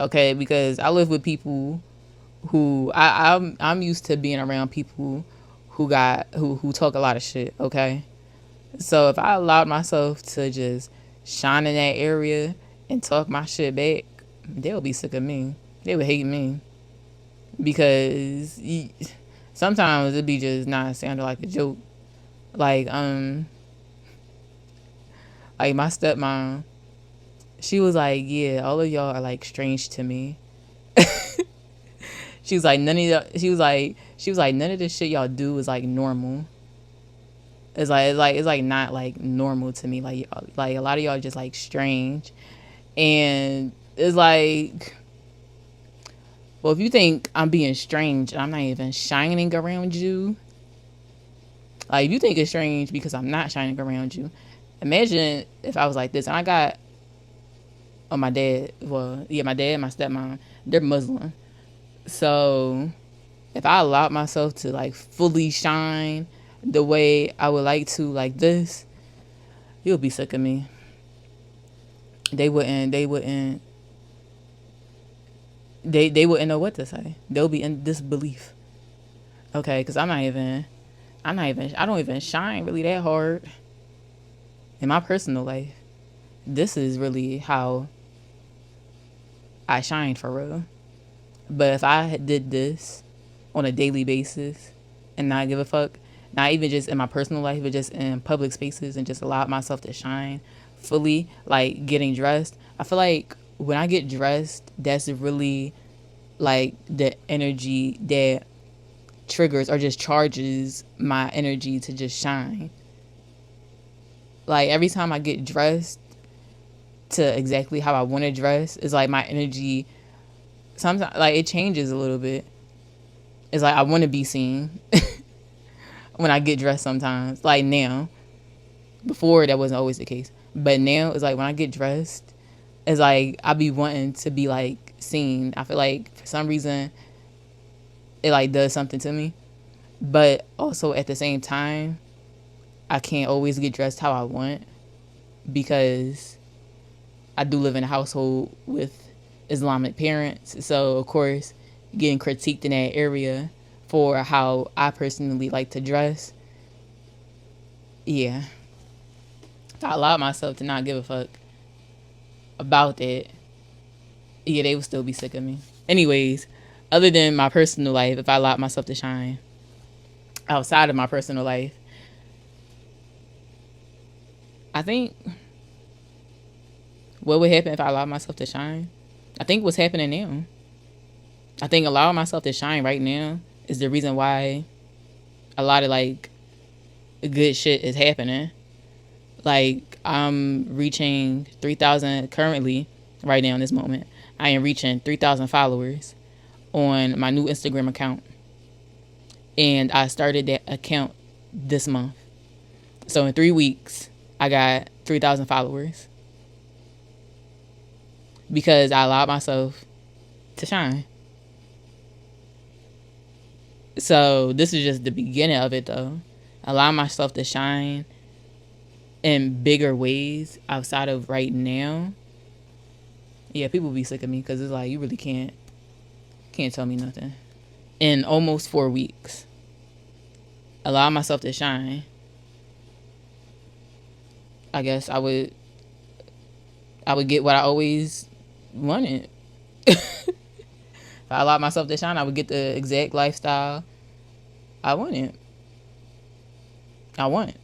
Okay, because I live with people who I'm used to being around people who talk a lot of shit. Okay, so if I allowed myself to just shine in that area and talk my shit back, they'll be sick of me. They would hate me because sometimes it be just not sounding like a joke. Like like my stepmom, she was like, yeah, all of y'all are like strange to me. She was like, she was like, none of this shit y'all do is like normal. It's like not like normal to me. Like a lot of y'all just like strange, and it's like, well, if you think I'm being strange and I'm not even shining around you, like if you think it's strange because I'm not shining around you, imagine if I was like this and I got on my dad. Well, yeah, my dad and my stepmom, they're Muslim. So if I allowed myself to like fully shine the way I would like to, like this, you'll be sick of me. They wouldn't know what to say. They'll be in disbelief. Okay, because I don't even shine really that hard in my personal life. This is really how I shine for real. But if I did this on a daily basis and not give a fuck, not even just in my personal life, but just in public spaces and just allowed myself to shine fully, like getting dressed, I feel like when I get dressed, that's really like the energy that triggers or just charges my energy to just shine. Like every time I get dressed to exactly how I want to dress, it's like my energy sometimes like it changes a little bit. It's like I want to be seen when I get dressed sometimes. Like now, before that wasn't always the case, but now it's like when I get dressed, it's like I be wanting to be like seen. I feel like for some reason it like does something to me, but also at the same time, I can't always get dressed how I want because I do live in a household with Islamic parents. So, of course, getting critiqued in that area for how I personally like to dress, yeah. If I allowed myself to not give a fuck about that, yeah, they would still be sick of me. Anyways, other than my personal life, if I allowed myself to shine outside of my personal life, I think what would happen if I allowed myself to shine? I think what's happening now. I think allowing myself to shine right now is the reason why a lot of like good shit is happening. Like I'm reaching 3,000 currently right now in this moment. I am reaching 3,000 followers on my new Instagram account. And I started that account this month. So in 3 weeks, I got 3,000 followers because I allowed myself to shine. So this is just the beginning of it though. Allow myself to shine in bigger ways outside of right now. Yeah, people be sick of me because it's like you really can't tell me nothing. In almost 4 weeks, allow myself to shine. I guess I would get what I always wanted. If I allowed myself to shine, I would get the exact lifestyle I wanted. I want.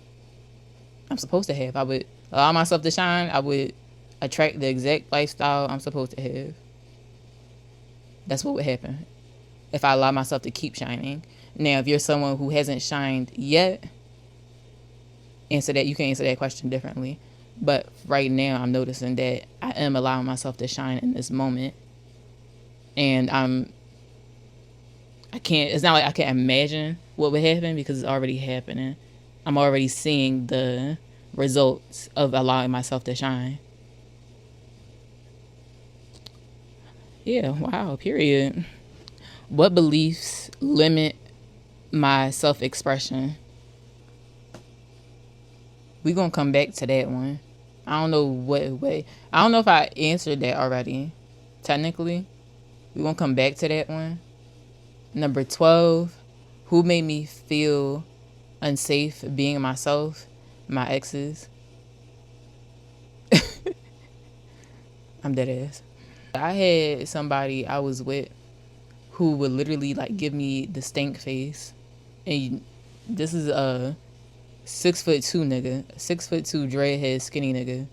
I'm supposed to have. I would allow myself to shine. I would attract the exact lifestyle I'm supposed to have. That's what would happen if I allow myself to keep shining. Now, if you're someone who hasn't shined yet, you can answer that question differently. But right now, I'm noticing that I am allowing myself to shine in this moment, and I can't. It's not like I can imagine what would happen because it's already happening. I'm already seeing the results of allowing myself to shine. Yeah, wow, period. What beliefs limit my self expression? We're going to come back to that one. I don't know what way. I don't know if I answered that already. technically. We're going to come back to that one. Number 12, who made me feel unsafe being myself? My exes. I'm dead ass. I had somebody I was with who would literally like give me the stink face. And this is a 6'2" nigga, 6'2" dreadhead skinny nigga.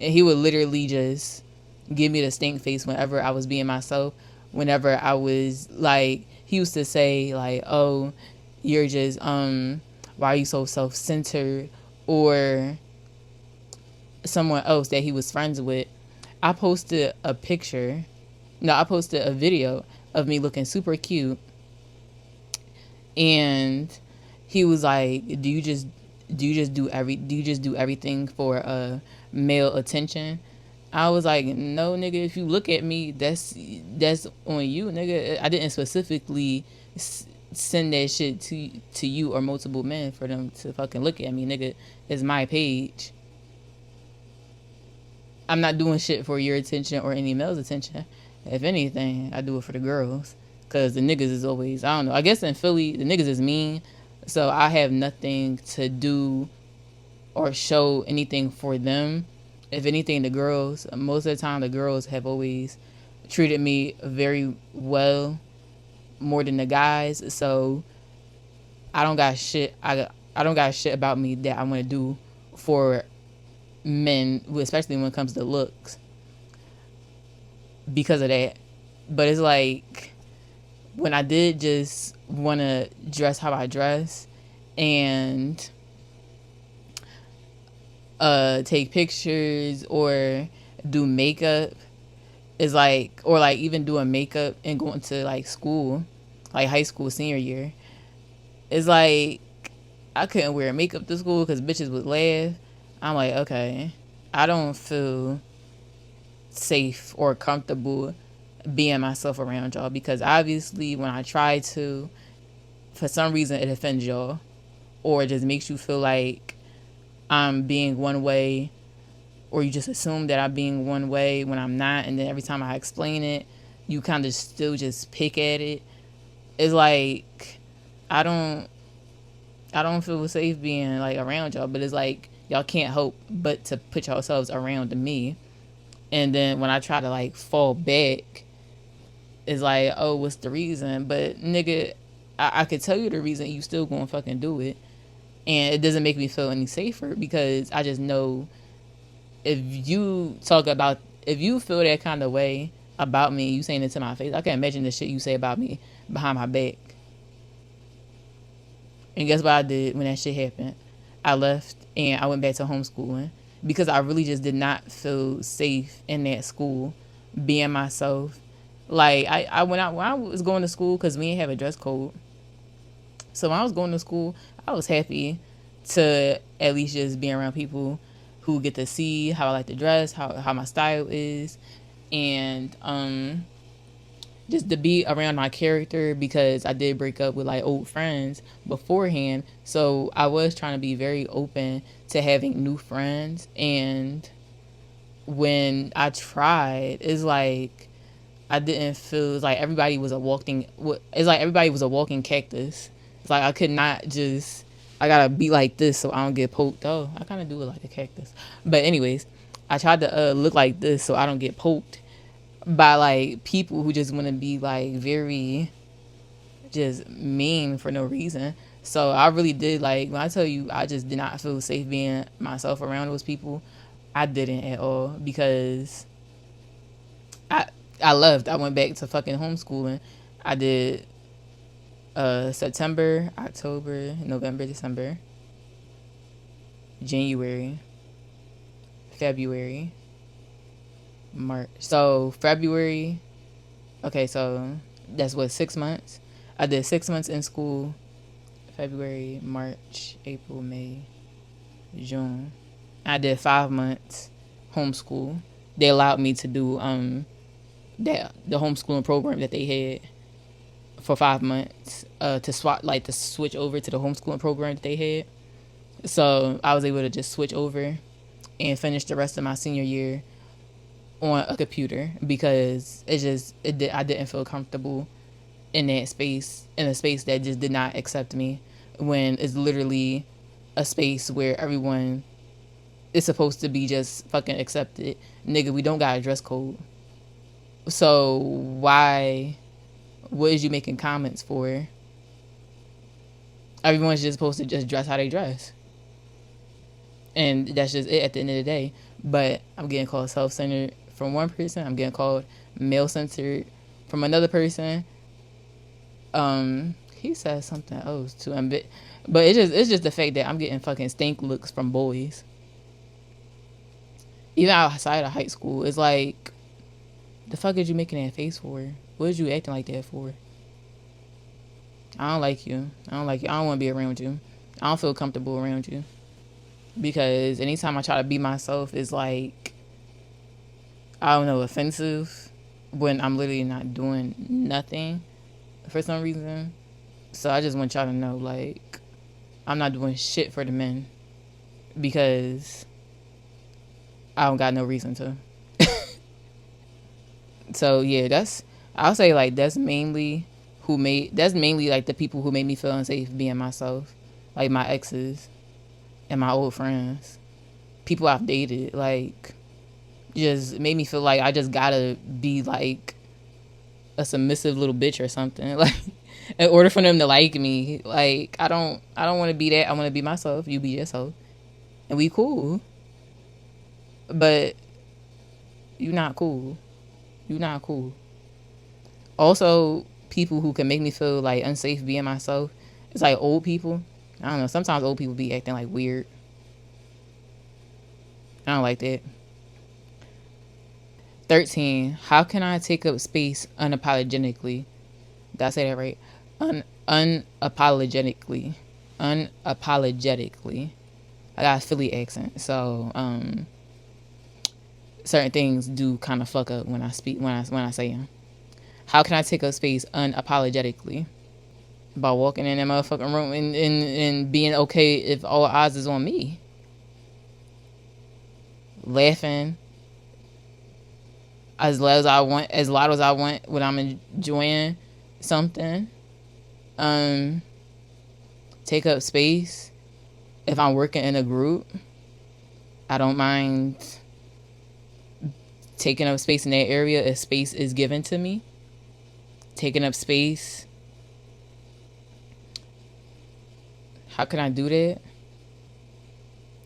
And he would literally just give me the stink face whenever I was being myself. Whenever I was like, he used to say like, oh, you're just, why are you so self-centered? Or someone else that he was friends with. I posted a video of me looking super cute. And he was like, do you just do everything for male attention? I was like, no, nigga, if you look at me, that's on you, nigga. I didn't specifically send that shit to you or multiple men for them to fucking look at me, nigga. It's my page. I'm not doing shit for your attention or any male's attention. If anything, I do it for the girls. Because the niggas is always, I don't know. I guess in Philly, the niggas is mean. So I have nothing to do or show anything for them. If anything, the girls, most of the time, the girls have always treated me very well, more than the guys. So I don't got shit. I don't got shit about me that I want to do for men, especially when it comes to looks, because of that. But it's like, when I did just want to dress how I dress and take pictures or do makeup, is like, or like even doing makeup and going to like school, like high school senior year, it's like I couldn't wear makeup to school because bitches would laugh. I'm like, okay, I don't feel safe or comfortable being myself around y'all, because obviously when I try to, for some reason it offends y'all, or it just makes you feel like I'm being one way, or you just assume that I'm being one way when I'm not, and then every time I explain it, you kind of still just pick at it. It's like I don't feel safe being like around y'all, but it's like y'all can't help but to put yourselves around me. And then when I try to like fall back, it's like, oh, what's the reason? But nigga, I could tell you the reason, you still gonna fucking do it. And it doesn't make me feel any safer, because I just know if you feel that kind of way about me, you saying it to my face, I can imagine the shit you say about me behind my back. And guess what I did when that shit happened? I left and I went back to homeschooling, because I really just did not feel safe in that school being myself. Like when I was going to school, because we didn't have a dress code. So when I was going to school, I was happy to at least just be around people who get to see how I like to dress, how my style is, and just to be around my character, because I did break up with like old friends beforehand. So I was trying to be very open to having new friends. And when I tried, it's like I didn't feel, it's like everybody was a walking cactus. It's like I could not just, I gotta be like this so I don't get poked. Oh, I kind of do look like a cactus. But anyways, I tried to look like this so I don't get poked by like people who just want to be like very just mean for no reason. So I really did, like, when I tell you I just did not feel safe being myself around those people, I didn't at all, because I left. I went back to fucking homeschooling. I did September, October, November, December, January, February, March. So February, okay, so that's what, 6 months. I did 6 months in school. February, March, April, May, June. I did 5 months homeschool. They allowed me to do the homeschooling program that they had for 5 months, to switch over to the homeschooling program that they had. So I was able to just switch over and finish the rest of my senior year on a computer because I didn't feel comfortable in that space, in a space that just did not accept me, when it's literally a space where everyone is supposed to be just fucking accepted. Nigga, we don't got a dress code. So why, what is you making comments for? Everyone's just supposed to just dress how they dress. And that's just it at the end of the day. But I'm getting called self-centered from one person. I'm getting called male-centered from another person. He said something else too. But it's just the fact that I'm getting fucking stink looks from boys. Even outside of high school, it's like, the fuck is you making that face for? What is you acting like that for? I don't like you. I don't want to be around you. I don't feel comfortable around you. Because anytime I try to be myself, it's like, I don't know, offensive when I'm literally not doing nothing for some reason. So I just want y'all to know, like, I'm not doing shit for the men because I don't got no reason to. So yeah, I'll say like that's mainly like the people who made me feel unsafe being myself. Like my exes and my old friends. People I've dated, like, just made me feel like I just gotta be like a submissive little bitch or something. Like, in order for them to like me. Like, I don't wanna be that. I wanna be myself. You be yourself. And we cool. But you not cool. You not cool. Also, people who can make me feel like unsafe being myself, it's like old people. I don't know. Sometimes old people be acting like weird. I don't like that. 13. How can I take up space unapologetically? Did I say that right? Unapologetically. Unapologetically. I got a Philly accent, so certain things do kind of fuck up when I speak when I say them. How can I take up space unapologetically? By walking in that motherfucking room and being okay if all eyes is on me. Laughing as loud as I want when I'm enjoying something. Take up space if I'm working in a group. I don't mind taking up space in that area if space is given to me. Taking up space. How can I do that?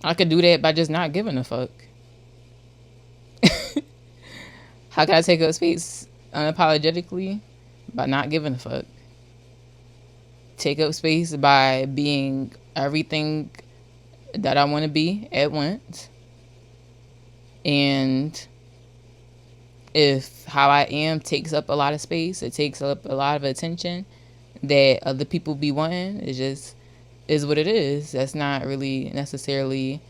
I could do that by just not giving a fuck. How can I take up space unapologetically? By not giving a fuck. Take up space by being everything that I want to be at once. And if how I am takes up a lot of space, it takes up a lot of attention that other people be wanting, it just is what it is. That's not really necessarily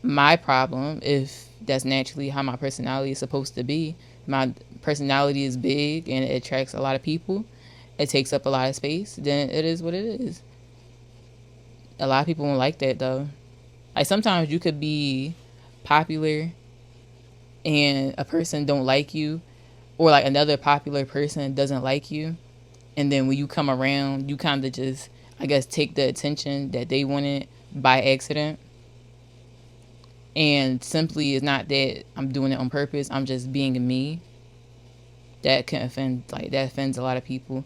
my problem if that's naturally how my personality is supposed to be. My personality is big and it attracts a lot of people. It takes up a lot of space. Then it is what it is. A lot of people won't like that though. Like sometimes you could be popular and a person don't like you, or like another popular person doesn't like you, and then when you come around you kind of just, I guess, take the attention that they wanted by accident. And simply it's not that I'm doing it on purpose, I'm just being me. That can offend, like that offends a lot of people.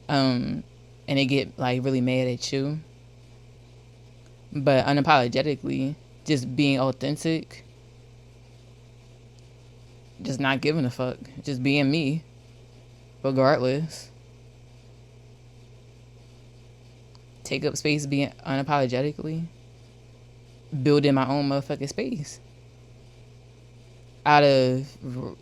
And they get like really mad at you. But unapologetically, just being authentic, just not giving a fuck, just being me regardless. Take up space being unapologetically, building my own motherfucking space out of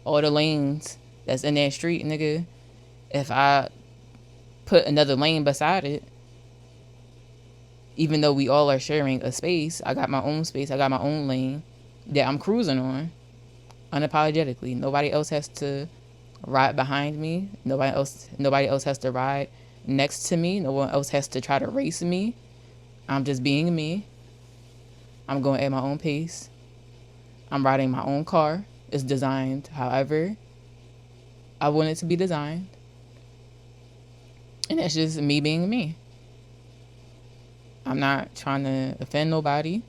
all the lanes that's in that street, nigga. If I put another lane beside it, even though we all are sharing a space, I got my own space, I got my own lane that I'm cruising on unapologetically. Nobody else has to ride behind me. Nobody else has to ride next to me. No one else has to try to race me. I'm just being me. I'm going at my own pace. I'm riding my own car. It's designed however I want it to be designed. And that's just me being me. I'm not trying to offend nobody.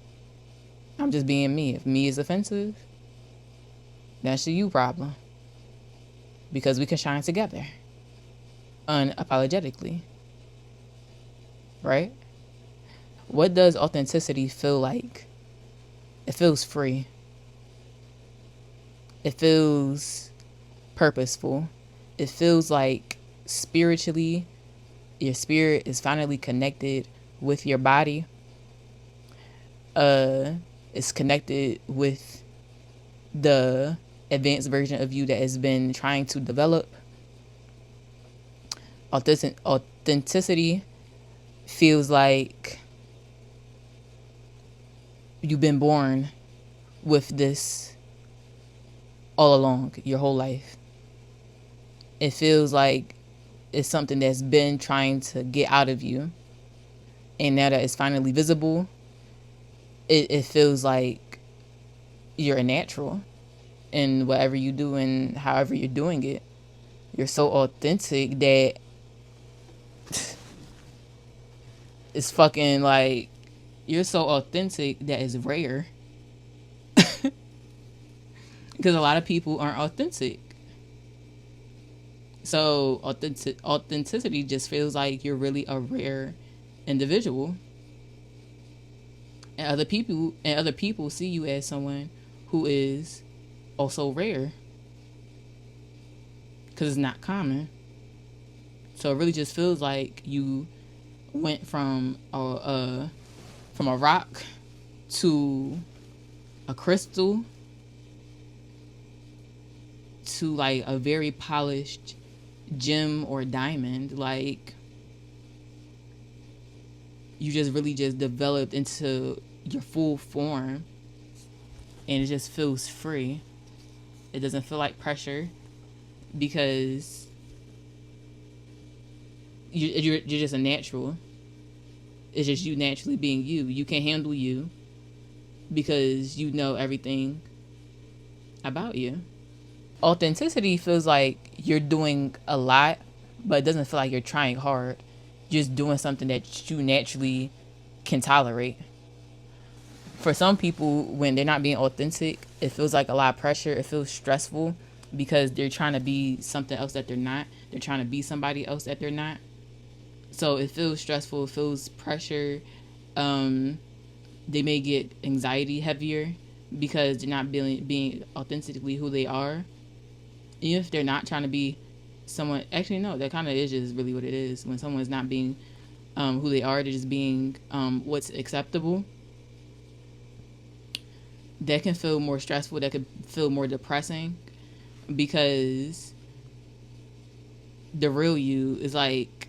I'm just being me. If me is offensive, that's a you problem. Because we can shine together. Unapologetically. Right? What does authenticity feel like? It feels free. It feels purposeful. It feels like spiritually, your spirit is finally connected with your body. It's connected with the advanced version of you that has been trying to develop. Authenticity feels like you've been born with this all along, your whole life. It feels like it's something that's been trying to get out of you. And now that it's finally visible, it feels like you're a natural in whatever you do and however you're doing it. You're so authentic that it's fucking like, you're so authentic that it's rare. Because a lot of people aren't authentic. So authenticity just feels like you're really a rare individual. And other people see you as someone who is also rare. Because it's not common. So it really just feels like you went from a rock to a crystal to like a very polished gem or diamond. Like, you just really just developed into your full form, and it just feels free. It doesn't feel like pressure, because you're just a natural. It's just you naturally being you. You can handle you because you know everything about you. Authenticity feels like you're doing a lot, but it doesn't feel like you're trying hard. Just doing something that you naturally can tolerate. For some people, when they're not being authentic, it feels like a lot of pressure. It feels stressful because they're trying to be something else that they're not. They're trying to be somebody else that they're not. So it feels stressful. It feels pressure. They may get anxiety heavier because they're not being authentically who they are. Even if they're not trying to be someone, actually no, that kind of is just really what it is. When someone's not being who they are, they're just being what's acceptable. That can feel more stressful. That could feel more depressing, because the real you is like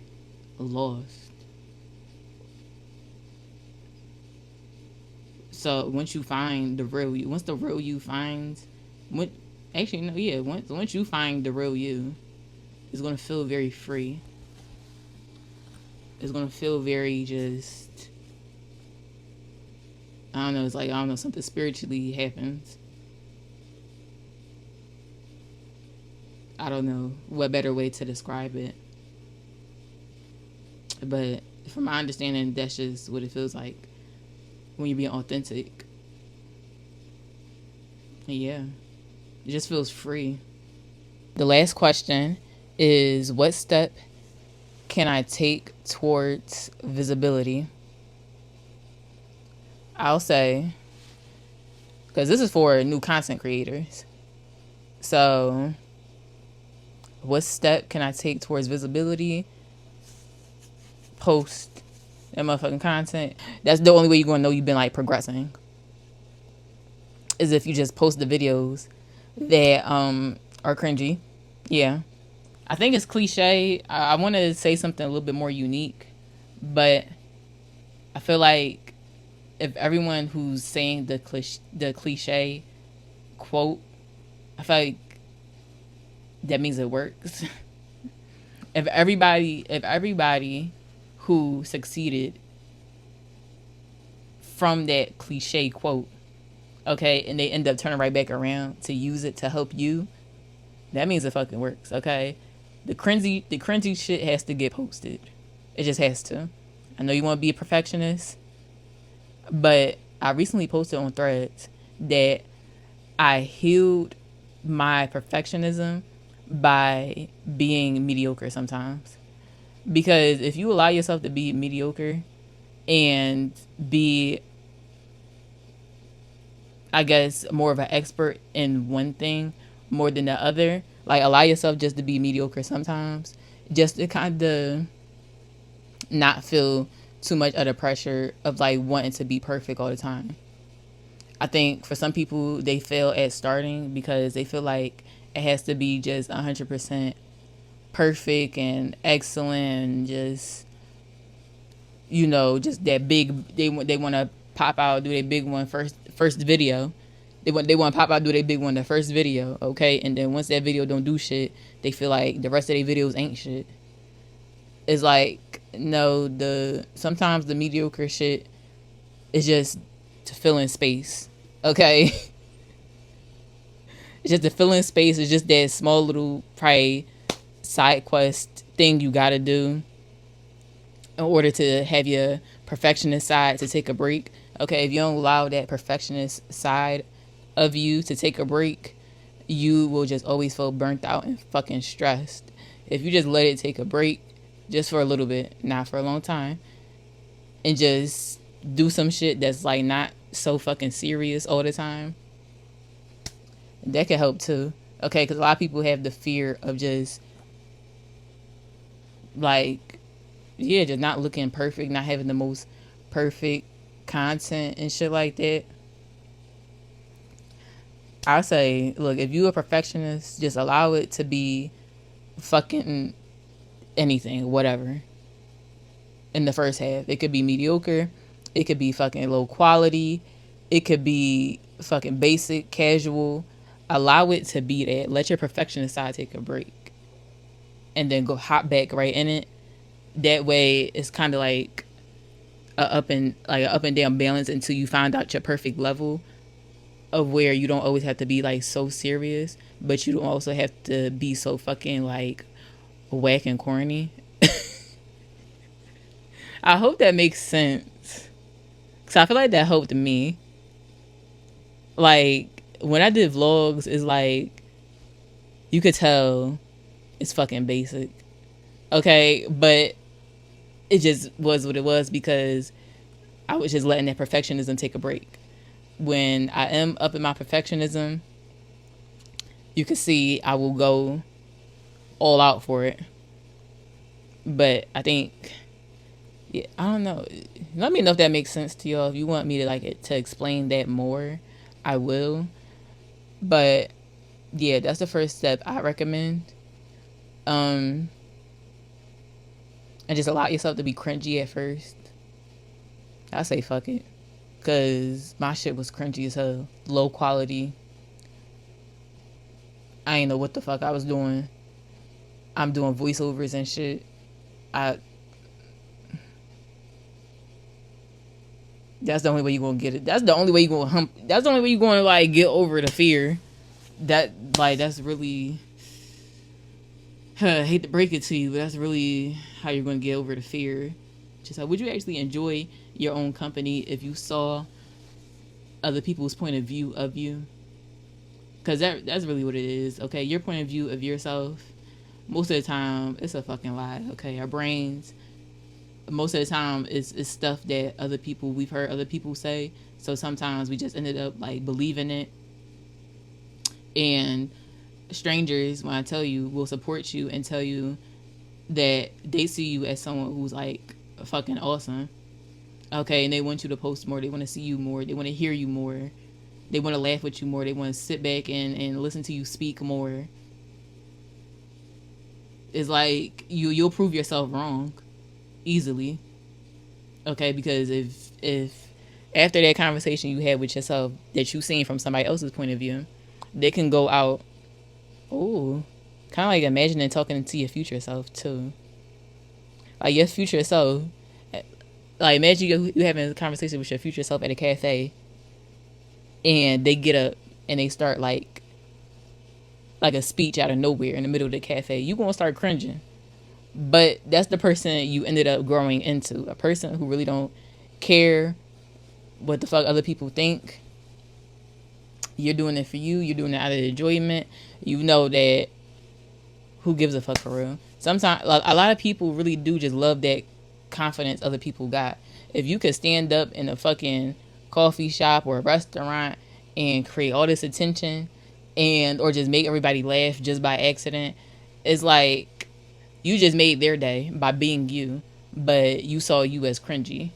lost. So once you find the real you, once the real you finds, once you find the real you, it's gonna feel very free. It's gonna feel very just, I don't know, it's like, I don't know, something spiritually happens. I don't know what better way to describe it. But from my understanding, that's just what it feels like when you're being authentic. Yeah. It just feels free. The last question is, what step can I take towards visibility? I'll say, because this is for new content creators. So, what step can I take towards visibility? Post that motherfucking content. That's the only way you're going to know you've been like progressing, is if you just post the videos that are cringy. Yeah. I think it's cliche. I want to say something a little bit more unique, but I feel like if everyone who's saying the cliche quote, I feel like that means it works. if everybody who succeeded from that cliche quote okay, and they end up turning right back around to use it to help you, that means it fucking works, okay? The cringy shit has to get posted. It just has to. I know you want to be a perfectionist, but I recently posted on Threads that I healed my perfectionism by being mediocre sometimes. Because if you allow yourself to be mediocre and be, I guess, more of an expert in one thing more than the other, like allow yourself just to be mediocre sometimes, just to kind of not feel too much of the pressure of like wanting to be perfect all the time. I think for some people, they fail at starting because they feel like it has to be just 100% perfect and excellent and just, just that big, they want to pop out, do their big one first video. They want to pop out, do their big one the first video, okay? And then once that video don't do shit, they feel like the rest of their videos ain't shit. It's like, no, sometimes the mediocre shit is just to fill in space, okay? It's just to fill in space. It's just that small little probably side quest thing you gotta do in order to have your perfectionist side to take a break. Okay, if you don't allow that perfectionist side of you to take a break, you will just always feel burnt out and fucking stressed. If you just let it take a break, just for a little bit, not for a long time, and just do some shit that's like not so fucking serious all the time, that can help too. Okay, because a lot of people have the fear of just like, yeah, just not looking perfect, not having the most perfect content and shit like that. I say, look, if you a perfectionist, just allow it to be fucking anything, whatever. In the first half, it could be mediocre, it could be fucking low quality, it could be fucking basic, casual. Allow it to be that. Let your perfectionist side take a break, and then go hop back right in it. That way, it's kind of like a up and down balance until you find out your perfect level of where you don't always have to be like so serious, but you don't also have to be so fucking like whack and corny. I hope that makes sense. Cause I feel like that helped me. Like when I did vlogs, it's like you could tell it's fucking basic. Okay, but it just was what it was because I was just letting that perfectionism take a break. When I am up in my perfectionism, you can see I will go all out for it. But I think, yeah, I don't know. Let me know if that makes sense to y'all. If you want me to to explain that more, I will. But yeah, that's the first step I recommend. And just allow yourself to be cringy at first. I say fuck it. Cause my shit was cringy as hell. Low quality. I ain't know what the fuck I was doing. I'm doing voiceovers and shit. I That's the only way you gonna get it. That's the only way you gonna hump. That's the only way you gonna like get over the fear. That's really. I hate to break it to you, but that's really how you're gonna get over the fear. Just like, would you actually enjoy your own company if you saw other people's point of view of you? Because that's really what it is. Okay, your point of view of yourself. Most of the time, it's a fucking lie. Okay, our brains. Most of the time, is stuff that we've heard other people say. So sometimes we just ended up like believing it. And strangers, when I tell you, will support you and tell you that they see you as someone who's like fucking awesome. Okay, and they want you to post more. They want to see you more. They want to hear you more. They want to laugh with you more. They want to sit back and listen to you speak more. It's like you'll prove yourself wrong easily. Okay, because if after that conversation you had with yourself that you seen from somebody else's point of view, they can go out. Oh, kind of like imagining talking to your future self too. Like your future self, like imagine you having a conversation with your future self at a cafe, and they get up and they start like a speech out of nowhere in the middle of the cafe, you gonna start cringing. But that's the person you ended up growing into, a person who really don't care what the fuck other people think. You're doing it for you. You're doing it out of enjoyment. You know that who gives a fuck for real. Sometimes a lot of people really do just love that confidence other people got. If you could stand up in a fucking coffee shop or a restaurant and create all this attention and or just make everybody laugh just by accident, it's like you just made their day by being you, but you saw you as cringy.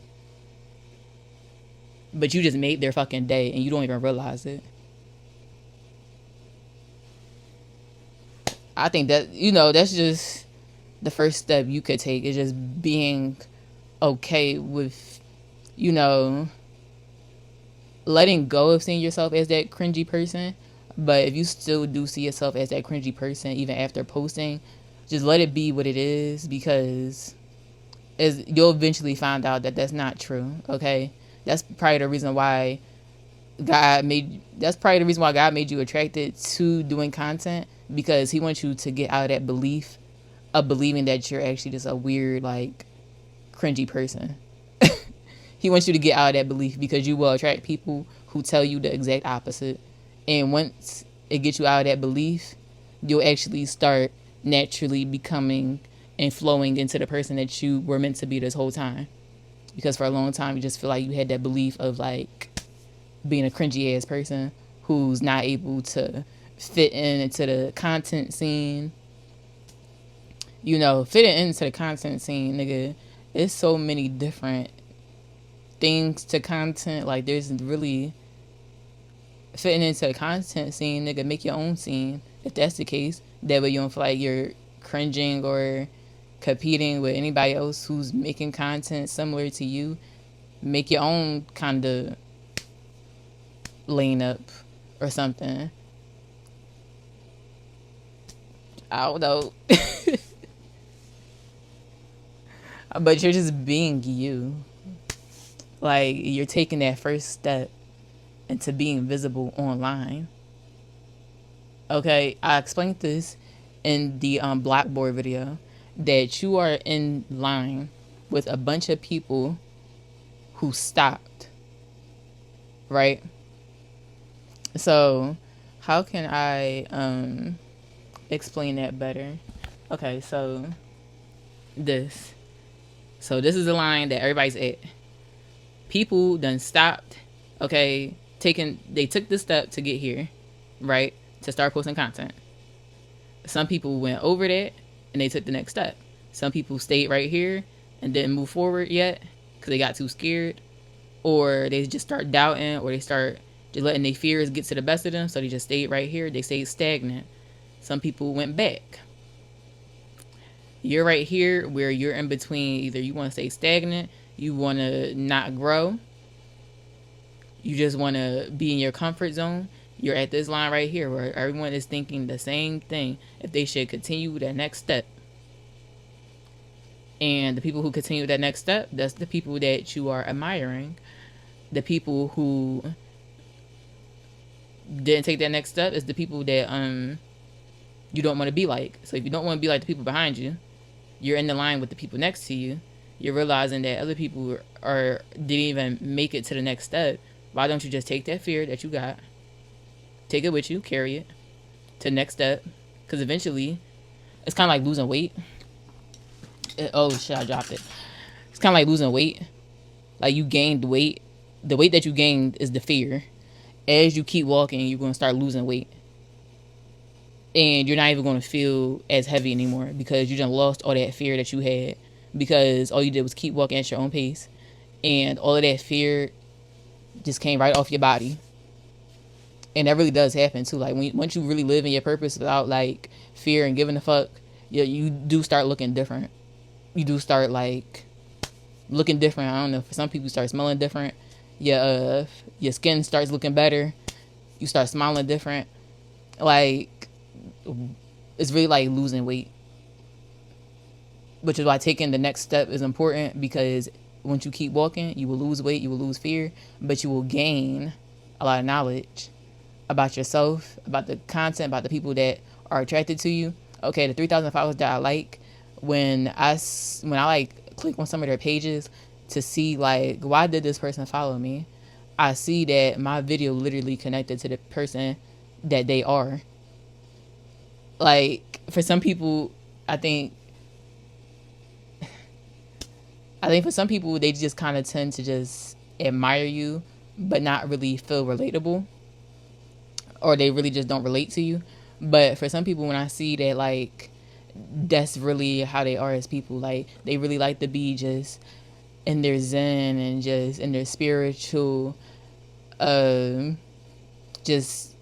But you just made their fucking day and you don't even realize it. I think that, that's just the first step you could take, is just being okay with, letting go of seeing yourself as that cringy person. But if you still do see yourself as that cringy person, even after posting, just let it be what it is, because you'll eventually find out that that's not true. Okay. That's probably the reason why God made you attracted to doing content, because he wants you to get out of that belief of believing that you're actually just a weird, like, cringy person. He wants you to get out of that belief, because you will attract people who tell you the exact opposite. And once it gets you out of that belief, you'll actually start naturally becoming and flowing into the person that you were meant to be this whole time. Because for a long time, you just feel like you had that belief of, like, being a cringy ass person who's not able to fit into the content scene. Fitting into the content scene, nigga, it's so many different things to content. Like, there's really fitting into the content scene, nigga. Make your own scene if that's the case. That way you don't feel like you're cringing or competing with anybody else who's making content similar to you. Make your own kind of lane up or something. I don't know. But you're just being you. Like, you're taking that first step into being visible online. Okay, I explained this in the Blackboard video, that you are in line with a bunch of people who stopped, right? So how can I explain that better? Okay, so this is the line that everybody's at. People done stopped, okay, they took the step to get here, right, to start posting content. Some people went over that and they took the next step. Some people stayed right here and didn't move forward yet because they got too scared, or they just start doubting, or they start just letting their fears get to the best of them, so they just stayed right here. They stayed stagnant. Some people went back. You're right here where you're in between. Either you want to stay stagnant, you want to not grow, you just want to be in your comfort zone. You're at this line right here where everyone is thinking the same thing, if they should continue that next step. And the people who continue that next step, that's the people that you are admiring. The people who didn't take that next step is the people that you don't want to be like. So if you don't want to be like the people behind you, you're in the line with the people next to you. You're realizing that other people didn't even make it to the next step. Why don't you just take that fear that you got, take it with you, carry it to the next step? Because eventually, it's kind of like losing weight. Oh shit, I dropped it. It's kind of like losing weight. Like, you gained weight. The weight that you gained is the fear. As you keep walking, you're going to start losing weight. And you're not even going to feel as heavy anymore, because you just lost all that fear that you had, because all you did was keep walking at your own pace. And all of that fear just came right off your body. And that really does happen too. Like, once you really live in your purpose without, like, fear and giving a fuck, you do start looking different. You do start, like, looking different. I don't know. For some people, you start smelling different. Your skin starts looking better. You start smiling different. Like, it's really like losing weight. Which is why taking the next step is important, because once you keep walking, you will lose weight, you will lose fear, but you will gain a lot of knowledge about yourself, about the content, about the people that are attracted to you. Okay, the 3,000 followers that I like, when I like click on some of their pages to see like why did this person follow me, I see that my video literally connected to the person that they are. Like for some people, I think for some people they just kind of tend to just admire you but not really feel relatable, or they really just don't relate to you. But for some people, when I see that, like, that's really how they are as people. Like, they really like to be just in their zen and just in their spiritual, just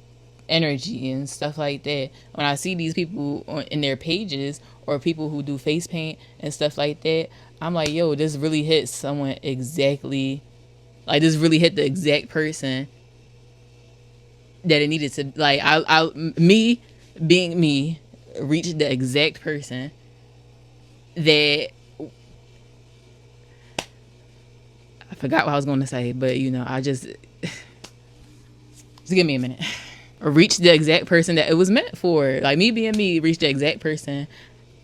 energy and stuff like that. When I see these people in their pages, or people who do face paint and stuff like that, I'm like, yo, this really hit someone exactly. Like, this really hit the exact person that it needed to. Like, me being me, reached the exact person that I forgot what I was going to say, but I just give me a minute. Reach the exact person that it was meant for. Like, me being me, reached the exact person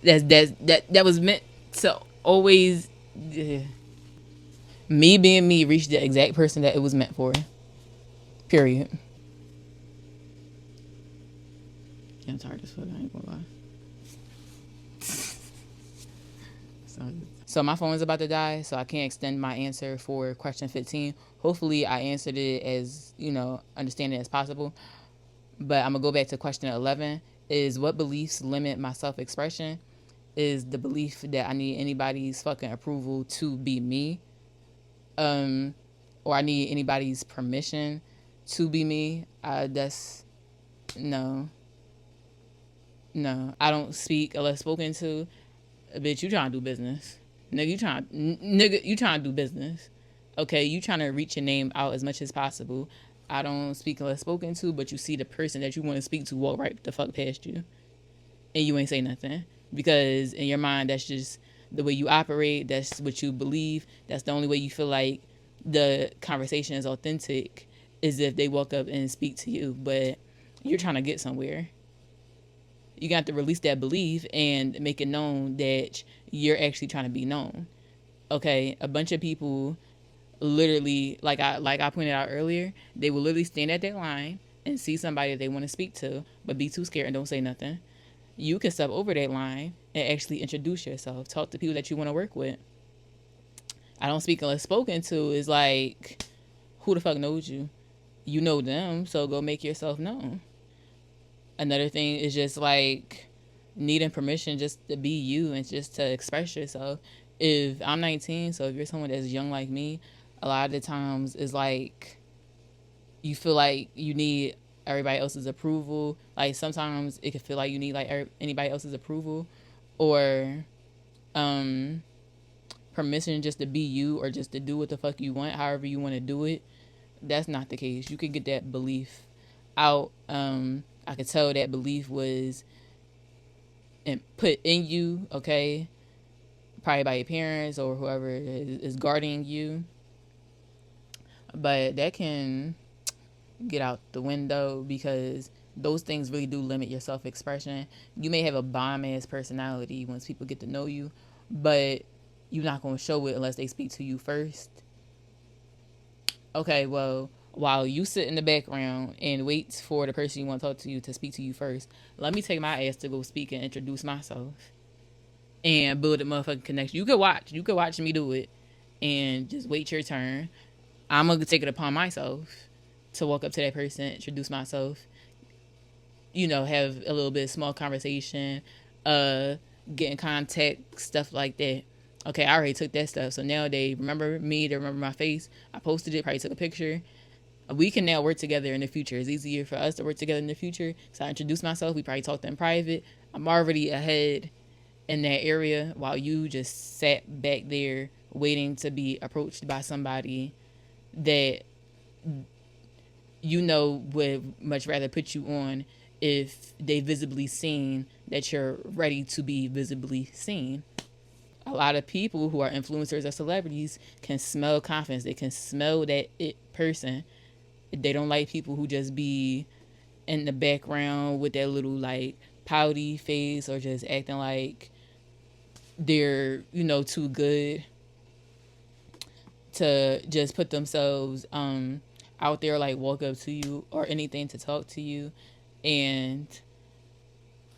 that was meant to always. Me being me, reached the exact person that it was meant for. Period. Yeah, I'm tired as fuck. I ain't gonna lie. So my phone is about to die, so I can't extend my answer for question 15. Hopefully, I answered it as understanding as possible. But I'm gonna go back to question 11. Is what beliefs limit my self-expression? Is the belief that I need anybody's fucking approval to be me, or I need anybody's permission to be me. That's no. I don't speak unless spoken to. Bitch, you trying to do business. Nigga, you trying to do business. Okay, you trying to reach your name out as much as possible. I don't speak unless spoken to, but you see the person that you want to speak to walk right the fuck past you, and you ain't say nothing, because in your mind that's just the way you operate. That's what you believe. That's the only way you feel like the conversation is authentic, is if they walk up and speak to you. But you're trying to get somewhere. You got to release that belief and make it known that you're actually trying to be known. Okay, a bunch of people literally, like I pointed out earlier, they will literally stand at that line and see somebody that they want to speak to, but be too scared and don't say nothing. You can step over that line and actually introduce yourself. Talk to people that you want to work with. I don't speak unless spoken to is like, who the fuck knows you? You know them, so go make yourself known. Another thing is just like needing permission just to be you and just to express yourself. If I'm 19, so if you're someone that's young like me, a lot of the times it's like you feel like you need everybody else's approval. Like sometimes it can feel like you need like anybody else's approval, or permission just to be you, or just to do what the fuck you want, however you want to do it. That's not the case. You can get that belief out. I could tell that belief was put in you, okay, probably by your parents or whoever is guarding you. But that can get out the window, because those things really do limit your self-expression. You may have a bomb-ass personality once people get to know you, but you're not going to show it unless they speak to you first. Okay, well, while you sit in the background and wait for the person you want to talk to you to speak to you first, let me take my ass to go speak and introduce myself and build a motherfucking connection. You could watch me do it and just wait your turn. I'm going to take it upon myself to walk up to that person, introduce myself, have a little bit of small conversation, get in contact, stuff like that. Okay, I already took that stuff. So now they remember me, they remember my face. I posted it, probably took a picture. We can now work together in the future. It's easier for us to work together in the future. So I introduced myself. We probably talked in private. I'm already ahead in that area, while you just sat back there waiting to be approached by somebody that would much rather put you on if they visibly seen that you're ready to be visibly seen. A lot of people who are influencers or celebrities can smell confidence. They can smell that it person They don't like people who just be in the background with that little like pouty face, or just acting like they're, too good to just put themselves out there, like walk up to you or anything to talk to you, and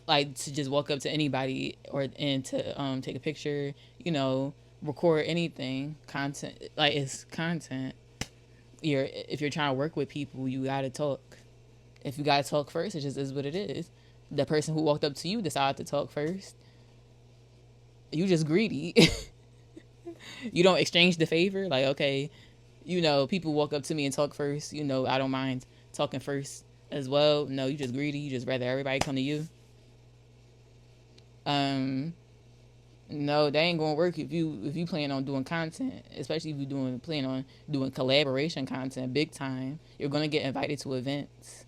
like to just walk up to anybody or and to take a picture, record anything content, like it's content. If you're trying to work with people, you gotta talk. If you gotta talk first, it just is what it is. The person who walked up to you decided to talk first. You just greedy. You don't exchange the favor. Like, okay, people walk up to me and talk first. I don't mind talking first as well. No, you just greedy. You just rather everybody come to you. No, that ain't gonna work if you plan on doing content, especially if you plan on doing collaboration content big time. You're gonna get invited to events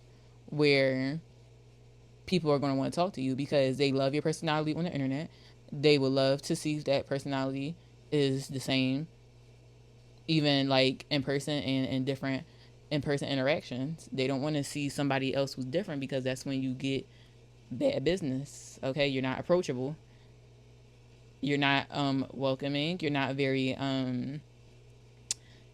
where people are gonna want to talk to you because they love your personality on the internet. They would love to see if that personality is the same, even like in person and in different in person interactions. They don't want to see somebody else who's different because that's when you get bad business. Okay, you're not approachable. You're not welcoming. You're not very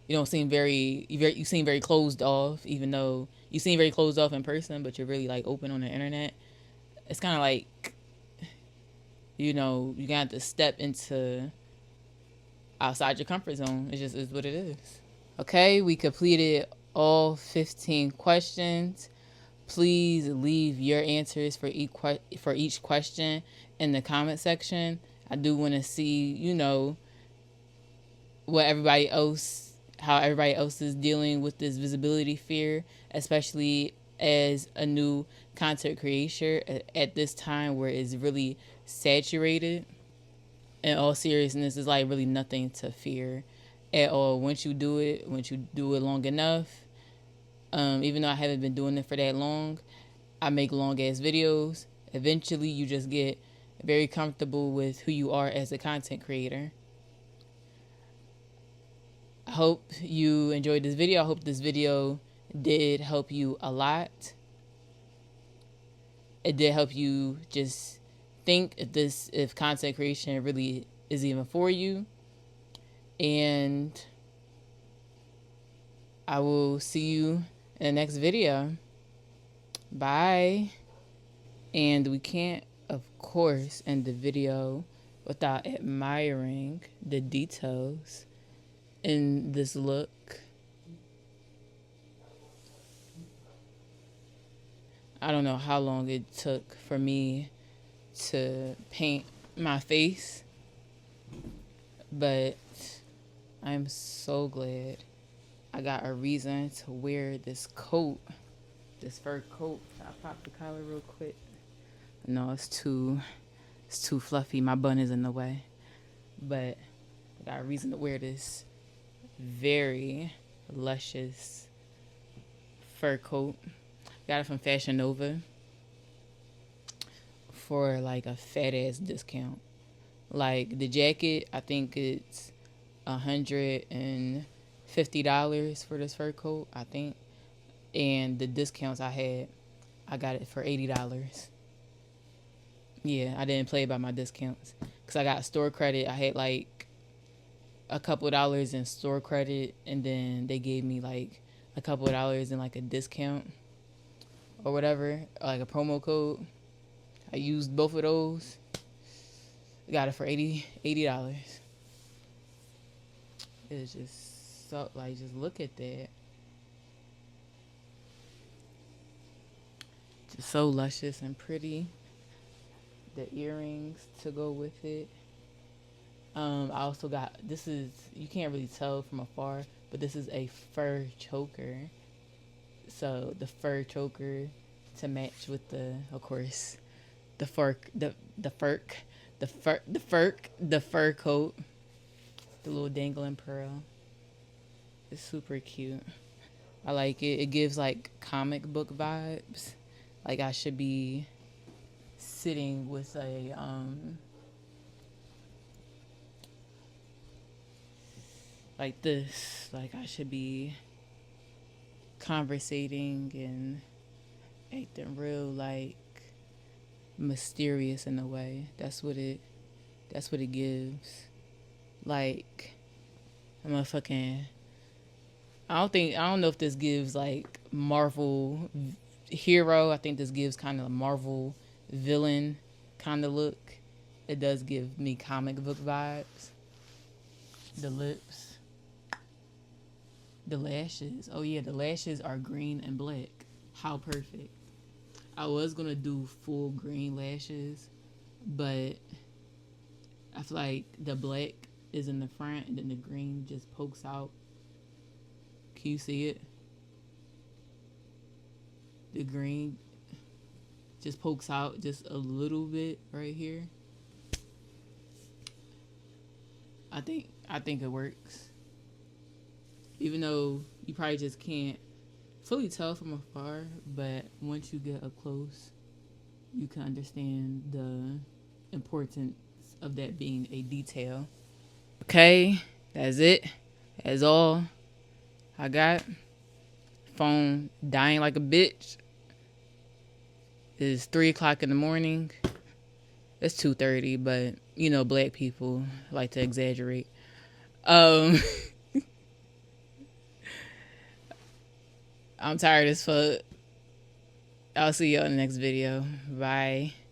you don't seem you seem very closed off, even though you seem very closed off in person, but you're really like open on the internet. It's kind of like, you got to step into outside your comfort zone. It just is what it is. Okay, we completed all 15 questions. Please leave your answers for each question in the comment section. I do want to see, what everybody else, how everybody else is dealing with this visibility fear, especially as a new content creator at this time where it's really saturated. In all seriousness, there's like really nothing to fear at all once you do it long enough. Even though I haven't been doing it for that long, I make long ass videos. Eventually you just get very comfortable with who you are as a content creator. I hope you enjoyed this video. I hope this video did help you a lot. It did help you just think if content creation really is even for you. And I will see you in the next video. Bye. And we can't, of course, end the video without admiring the details in this look. I don't know how long it took for me to paint my face, but I'm so glad I got a reason to wear this coat, this fur coat. I'll pop the collar real quick. No, it's too fluffy. My bun is in the way. But I got a reason to wear this very luscious fur coat. Got it from Fashion Nova for like a fat ass discount. Like the jacket, I think it's $150 for this fur coat, I think. And the discounts I got it for $80. Yeah, I didn't play by my discounts because I got store credit. I had like a couple of dollars in store credit, and then they gave me like a couple of dollars in like a discount or whatever, like a promo code. I used both of those. Got it for $80. It's just so, like, just look at that. Just so luscious and pretty. The earrings to go with it. I also got, this is, you can't really tell from afar, but this is a fur choker. So the fur choker to match with of course, the fur coat, the little dangling pearl. It's super cute. I like it. It gives like comic book vibes. Like I should be sitting with a like this. Like I should be conversating and acting real like mysterious in a way. That's what it gives. Like I'm a fucking I don't know if this gives like Marvel hero. I think this gives kind of a Marvel villain kind of look. It does give me comic book vibes. The lips, the lashes. Oh yeah, the lashes are green and black. How perfect. I was gonna do full green lashes, but I feel like the black is in the front and then the green just pokes out. Can you see it? The green just pokes out just a little bit right here. I think it works. Even though you probably just can't fully tell from afar, but once you get up close, you can understand the importance of that being a detail. Okay, that's it. That's all I got. Phone dying like a bitch. It's 3 o'clock in the morning. It's 2:30, but you know, black people like to exaggerate. Um, I'm tired as fuck. I'll see you on the next video. Bye.